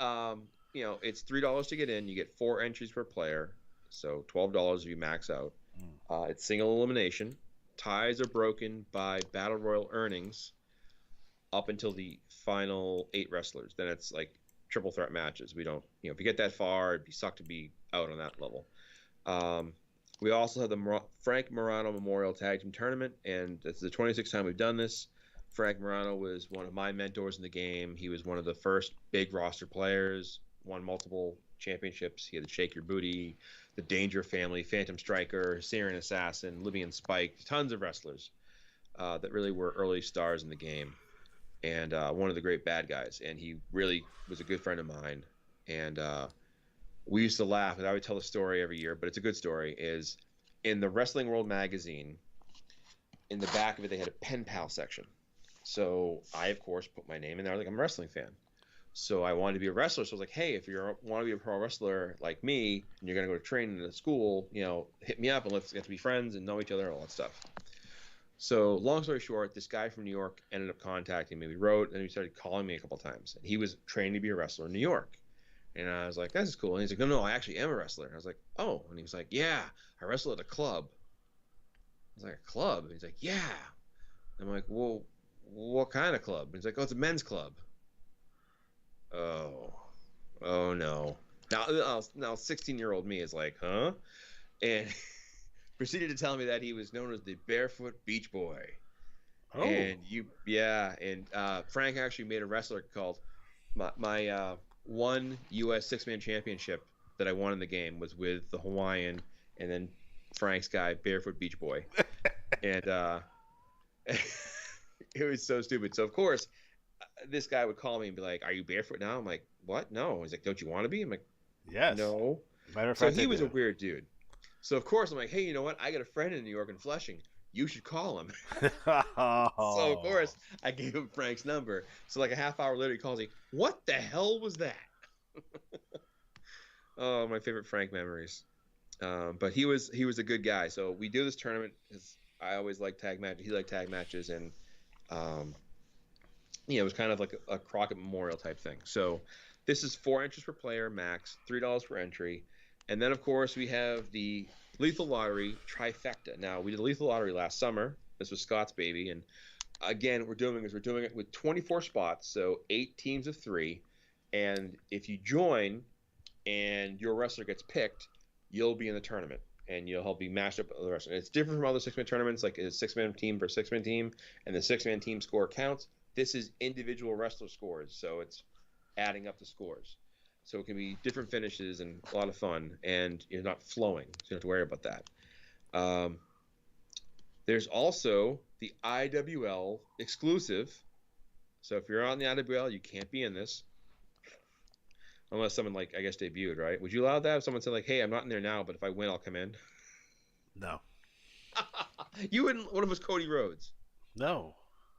it's $3 to get in. You get 4 entries per player, so $12 if you max out. It's single elimination. Ties are broken by battle royal earnings up until the final 8 wrestlers. Then it's triple threat matches. We don't, if you get that far, it'd suck to be out on that level. We also have the Frank Murano Memorial Tag Team Tournament, and it's the 26th time we've done this. Frank Murano was one of my mentors in the game. He was one of the first big roster players, won multiple championships. He had the Shake Your Booty, the Danger Family, Phantom Striker, Syrian Assassin, Libyan Spike, tons of wrestlers that really were early stars in the game, and one of the great bad guys. And he really was a good friend of mine. And we used to laugh, and I would tell the story every year, but it's a good story, is in the Wrestling World magazine, in the back of it, they had a pen pal section. So I, of course, put my name in there. I'm a wrestling fan. So I wanted to be a wrestler. So I was like, hey, if you want to be a pro wrestler like me, and you're going to go to training in a school, hit me up and let's get to be friends and know each other and all that stuff. So long story short, this guy from New York ended up contacting me. We wrote, and he started calling me a couple times. And he was training to be a wrestler in New York. And I was like, this is cool. And he's like, no, I actually am a wrestler. And I was like, oh. And he was like, yeah, I wrestle at a club. was like, a club? And he's like, yeah. I'm like, well, what kind of club? And he's like, oh, it's a men's club. Oh, oh no. Now 16-year-old me is like, huh? And proceeded to tell me that he was known as the Barefoot Beach Boy. Oh. And Frank actually made a wrestler called my one U.S. six-man championship that I won in the game was with the Hawaiian and then Frank's guy, Barefoot Beach Boy. And it was so stupid. So, of course, this guy would call me and be like, are you barefoot now? I'm like, what? No. He's like, don't you want to be? I'm like, yes. No. Matter of So fact, he was a weird dude. So, of course, I'm like, hey, you know what? I got a friend in New York and Flushing. You should call him. So, of course, I gave him Frank's number. So, like a half hour later, he calls me, what the hell was that? Oh, my favorite Frank memories. But he was a good guy. So we do this tournament because I always like tag matches. He liked tag matches, and it was kind of like a Crockett Memorial type thing. So this is 4 entries per player max, $3 per entry, and then of course we have the Lethal Lottery Trifecta. Now we did the Lethal Lottery last summer. This was Scott's baby, and again we're doing it with 24 spots, so 8 teams of 3, and if you join and your wrestler gets picked, you'll be in the tournament, and you'll be matched up with the wrestler. It's different from other 6-man tournaments, like a 6-man team versus 6-man team, and the 6-man team score counts. This is individual wrestler scores, so it's adding up the scores. So it can be different finishes and a lot of fun, and you're not flowing, so you don't have to worry about that. There's also the IWL exclusive. So if you're on the IWL, you can't be in this. Unless someone, like, I guess, debuted, right? Would you allow that if someone said, like, hey, I'm not in there now, but if I win, I'll come in? No. You wouldn't. What if it was Cody Rhodes? No.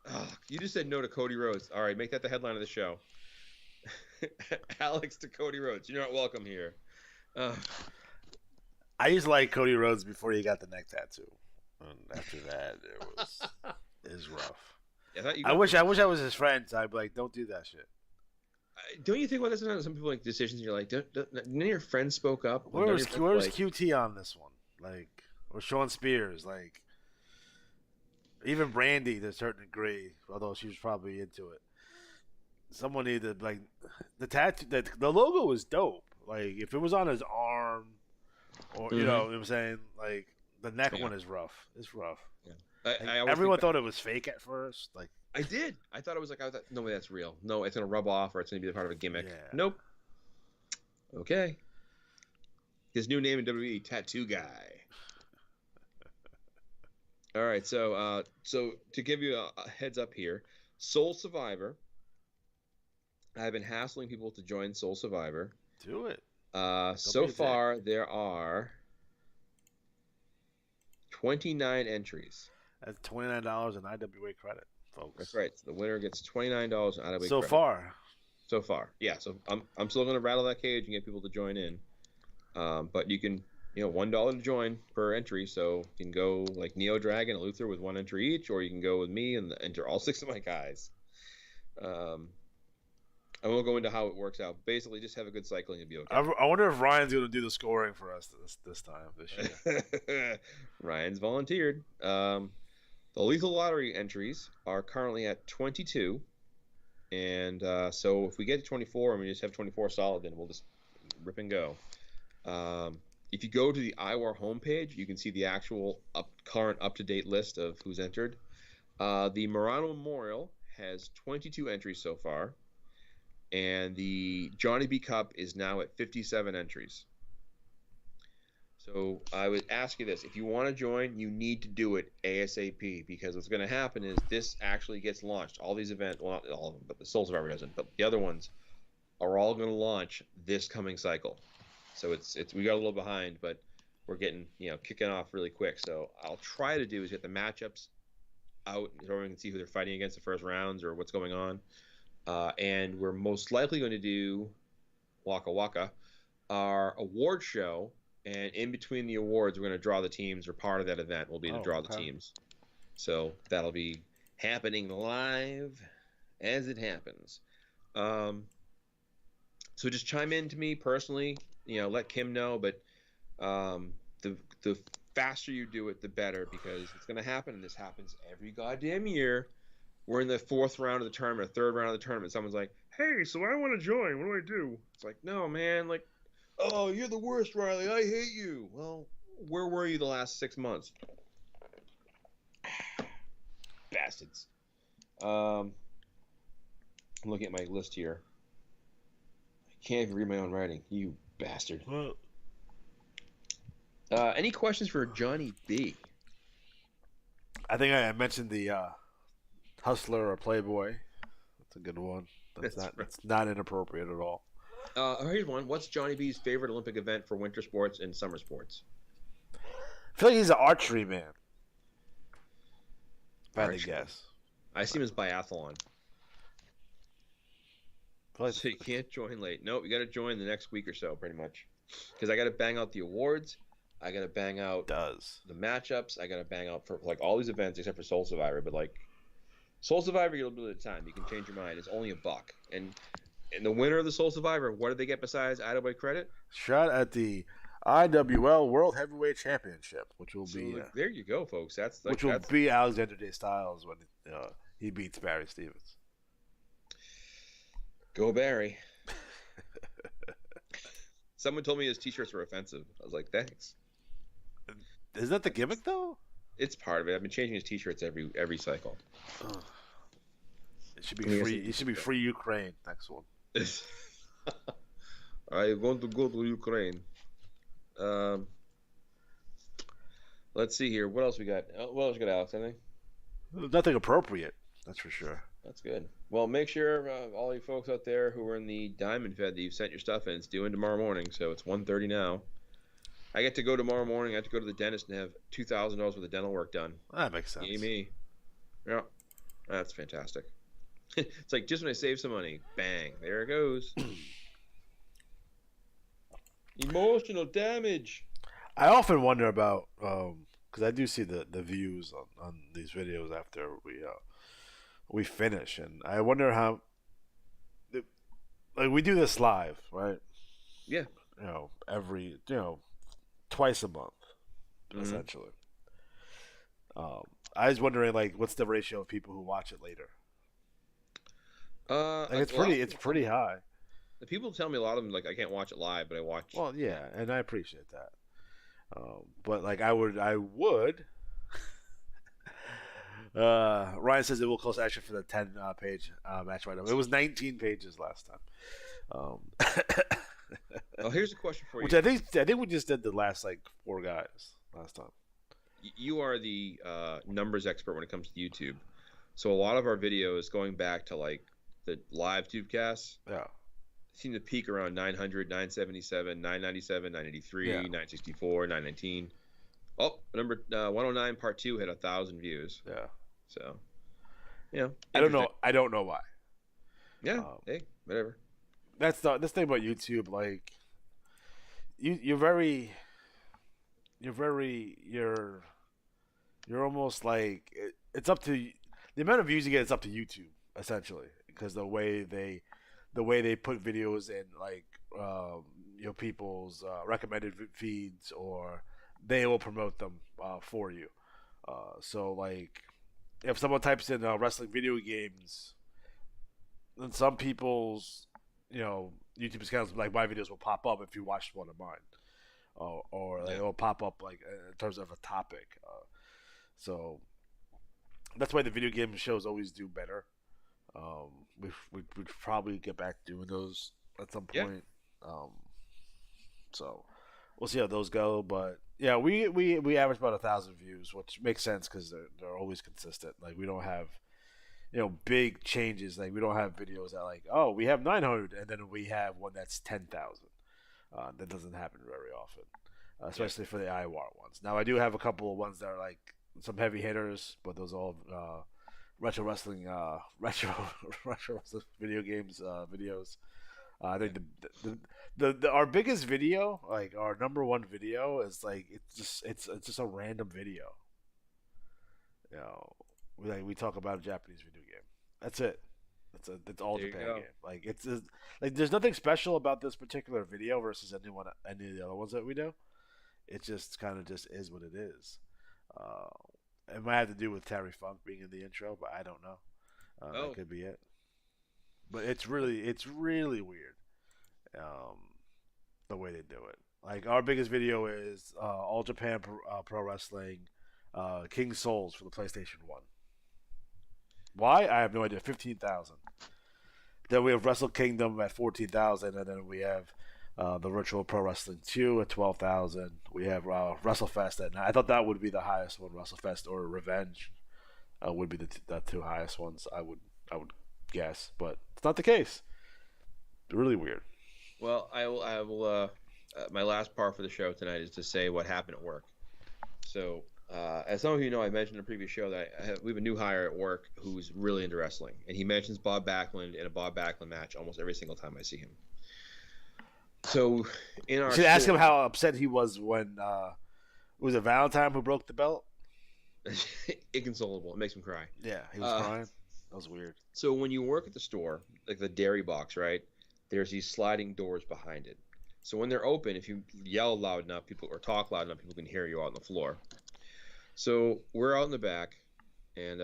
Oh, you just said no to Cody Rhodes. All right, make that the headline of the show. Alex to Cody Rhodes. You're not welcome here. I used to like Cody Rhodes before he got the neck tattoo. And after that, it was rough. I wish I was his friend. So I'd be like, don't do that shit. Don't you think about this? Some people make decisions. And you're like, none of your friends spoke up. Where was QT on this one? Like, or Sean Spears? Like, even Brandy to a certain degree, although she was probably into it. Someone needed, like, the tattoo. The logo was dope. Like, if it was on his arm, or you know what I'm saying, like the neck one is rough. It's rough. Yeah. Everyone thought it was fake at first. Like, I did. I thought no way, that's real. No, it's gonna rub off, or it's gonna be part of a gimmick. Yeah. Nope. Okay. His new name in WWE, Tattoo Guy. All right, so to give you a heads up here, Soul Survivor. I've been hassling people to join Soul Survivor. Do it. So far, there are 29 entries. That's $29 in IWA credit, folks. That's right. So the winner gets $29 in IWA credit. So far, yeah. So I'm still going to rattle that cage and get people to join in. But you can, $1 to join per entry. So you can go like Neo Dragon and Luther with 1 entry each, or you can go with me and enter all 6 of my guys. I won't go into how it works out. Basically, just have a good cycle and you'll be okay. I wonder if Ryan's going to do the scoring for us this year. Ryan's volunteered. The Lethal Lottery entries are currently at 22. And so if we get to 24 and we just have 24 solid, then we'll just rip and go. If you go to the IWAR homepage, you can see the actual current up-to-date list of who's entered. The Murano Memorial has 22 entries so far. And the Johnny B Cup is now at 57 entries. So I would ask you this. If you want to join, you need to do it ASAP, because what's going to happen is this actually gets launched. All these events, well, not all of them, but the Soul Survivor doesn't, but the other ones are all going to launch this coming cycle. So we got a little behind, but we're getting, kicking off really quick. So I'll try to do is get the matchups out so everyone can see who they're fighting against the first rounds or what's going on. And we're most likely going to do Waka Waka, our award show, and in between the awards, we're going to draw the teams, or part of that event will be to draw the teams. So that'll be happening live as it happens. So just chime in to me personally, let Kim know, but the faster you do it, the better, because it's going to happen, and this happens every goddamn year. We're in the 4th round of the tournament, or 3rd round of the tournament. Someone's like, "Hey, so I want to join. What do I do?" It's like, "No, man. Like, oh, you're the worst, Riley. I hate you." Well, where were you the last 6 months? Bastards. I'm looking at my list here. I can't even read my own writing. You bastard. Well, Any questions for Johnny B? I think I mentioned the hustler or playboy. That's a good one. That's not inappropriate at all. Here's one. What's Johnny B's favorite Olympic event for winter sports and summer sports? I feel like he's an archery man. If I had to Archery. guess. I see him as biathlon. I feel like So you can't join late. Nope, you got to join the next week or so, pretty much. Because I got to bang out the awards. I got to bang out does. the matchups. I got to bang out for like all these events except for Soul Survivor. But like Soul Survivor, you'll do it at a time. You can change your mind. It's only $1. And the winner of the Soul Survivor, what did they get besides IWAR credit? Shot at the IWL World Heavyweight Championship, which will So be there you go, folks. That's like, which will be Alexander Day Styles when he beats Barry Stevens. Go Barry. Someone told me his t-shirts were offensive. I was like, thanks. Is that the gimmick though? It's part of it. I've been changing his t-shirts every cycle. It should be free. It should be free Ukraine. Next one. I want to go to Ukraine. Let's see here. What else we got? What else we got, Alex? Anything? Nothing appropriate. That's for sure. That's good. Well, make sure all you folks out there who are in the Diamond Fed that you've sent your stuff in. It's due in tomorrow morning, so it's 1:30 now. I get to go tomorrow morning. I have to go to the dentist and have $2,000 worth of dental work done. That makes sense. Yay me. Yeah, that's fantastic. It's like just when I save some money, bang, there it goes. Emotional damage. I often wonder about because I do see the views on these videos after we finish, and I wonder how like we do this live, right? Yeah. Every twice a month, Mhm. essentially. I was wondering like what's the ratio of people who watch it later? Like it's pretty high. The people tell me a lot of them like I can't watch it live, but I watch. Well, yeah, and I appreciate that. But like I would. Ryan says it will close action for the 10 page match right now. It was 19 pages last time. Oh, here's a question for you. Which I think we just did the last like 4 guys last time. You are the numbers expert when it comes to YouTube, so a lot of our videos going back to like the live Tubecasts. Yeah. Seem to peak around 900, 977, 997, 983, Yeah. 964, 919. Oh, number 109 part 2 hit 1,000 views. Yeah. So, yeah. I don't know why. Yeah. Hey, whatever. That's this thing about YouTube. Like, you're almost like it's up to the amount of views you get. It's up to YouTube essentially because the way they put videos in like people's recommended feeds, or they will promote them for you. So like if someone types in wrestling video games, then some people's YouTube accounts like my videos will pop up if you watched one of mine, or like, it'll pop up like in terms of a topic. So that's why the video game shows always do better. We'd probably get back to doing those at some point. So we'll see how those go. But yeah, we average about 1,000 views, which makes sense because they're always consistent. Like we don't have big changes. Like we don't have videos that like we have 900 and then we have one that's 10,000. That doesn't happen very often, especially for the IWAR ones. Now I do have a couple of ones that are like some heavy hitters, but those are all retro wrestling video games videos. I think the our biggest video, like our number one video, is like it's just a random video. We talk about a Japanese video game. That's it. It's all Japan game. Like it's like there's nothing special about this particular video versus any of the other ones that we do. it just kind of just is what it is. It might have to do with Terry Funk being in the intro, but I don't know. That could be it. But it's really weird, the way they do it. Like our biggest video is All Japan Pro Wrestling King Souls for the PlayStation 1. Why? I have no idea. 15,000. Then we have Wrestle Kingdom at 14,000, and then we have the Virtual Pro Wrestling 2 at 12,000. We have WrestleFest at 9. I thought that would be the highest one. WrestleFest or Revenge would be the two highest ones. I would guess, but it's not the case. Really weird. Well, I will. My last part for the show tonight is to say what happened at work. So, as some of you know, I mentioned in a previous show that we have a new hire at work who's really into wrestling, and he mentions Bob Backlund in a Bob Backlund match almost every single time I see him. So, in our you should ask him how upset he was when was it Valentine who broke the belt? Inconsolable. It makes him cry. Yeah, he was crying. That was weird. So when you work at the store, like the dairy box, right? There's these sliding doors behind it. So when they're open, if you yell loud enough, or talk loud enough, people can hear you out on the floor. So we're out in the back, and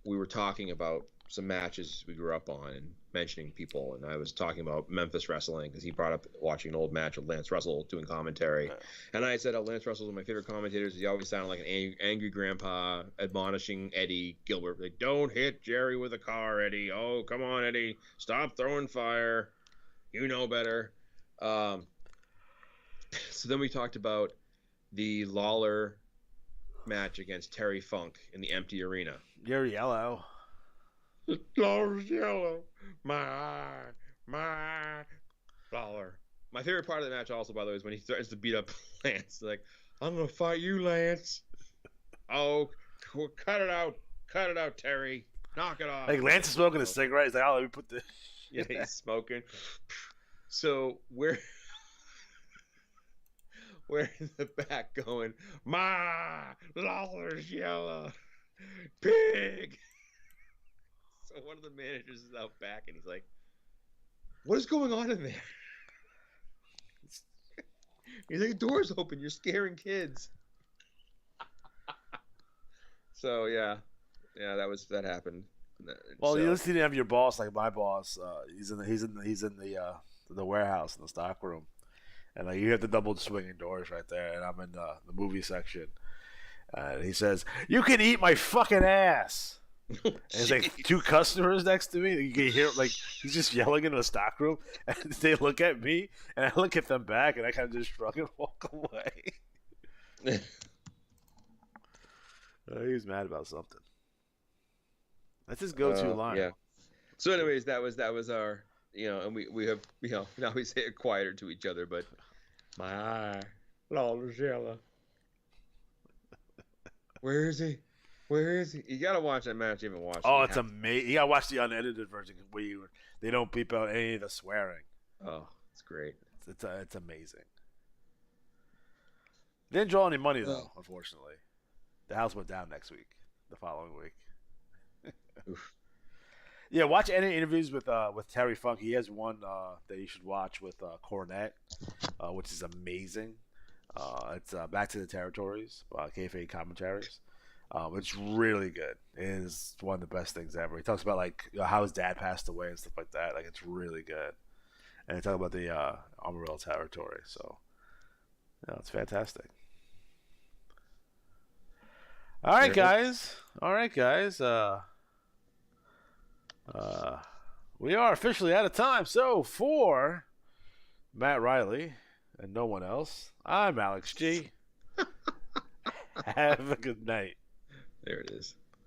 we were talking about some matches we grew up on and mentioning people. And I was talking about Memphis wrestling because he brought up watching an old match with Lance Russell doing commentary. And I said, Lance Russell's one of my favorite commentators. He always sounded like an angry grandpa admonishing Eddie Gilbert. Like, don't hit Jerry with a car, Eddie. Oh, come on, Eddie. Stop throwing fire. You know better. So then we talked about the Lawler match against Terry Funk in the empty arena. You're yellow. Lawler's yellow. My eye. Lawler. My favorite part of the match also, by the way, is when he threatens to beat up Lance. Like, I'm going to fight you, Lance. Oh, cut it out. Cut it out, Terry. Knock it off. Like Lance is smoking a cigarette. He's like, oh, let me put the... Yeah, he's smoking. So we're in the back going, Lawler's yellow. Pig. So one of the managers is out back, and he's like, what is going on in there? He's like, the door's open. You're scaring kids. So, yeah, that happened. Well, so, you listen to have your boss, like my boss. He's in the warehouse in the stock room, and like you have the double swinging doors right there. And I'm in the movie section, and he says, "You can eat my fucking ass." And there's like two customers next to me. You can hear like he's just yelling in the stock room, and they look at me, and I look at them back, and I kind of just shrug and walk away. He was mad about something. That's his go-to line. Yeah. So, anyways, that was our, and we have, now we say it quieter to each other, but my eye, Lawler's yellow. Where is he? Where is he? You gotta watch that match. You haven't watched. Oh, it's amazing. You gotta watch the unedited version where they don't beep out any of the swearing. Oh, it's great. It's amazing. Didn't draw any money though, unfortunately. The house went down the following week. Yeah, watch any interviews with Terry Funk. He has one that you should watch with Cornette, which is amazing. It's Back to the Territories, kayfabe commentaries. It's really good. It is one of the best things ever. He talks about like how his dad passed away and stuff like that. Like it's really good. And he talks about the Amarillo territory. So, it's fantastic. All right, guys. We are officially out of time. So for Matt Riley and no one else, I'm Alex G. Have a good night. There it is.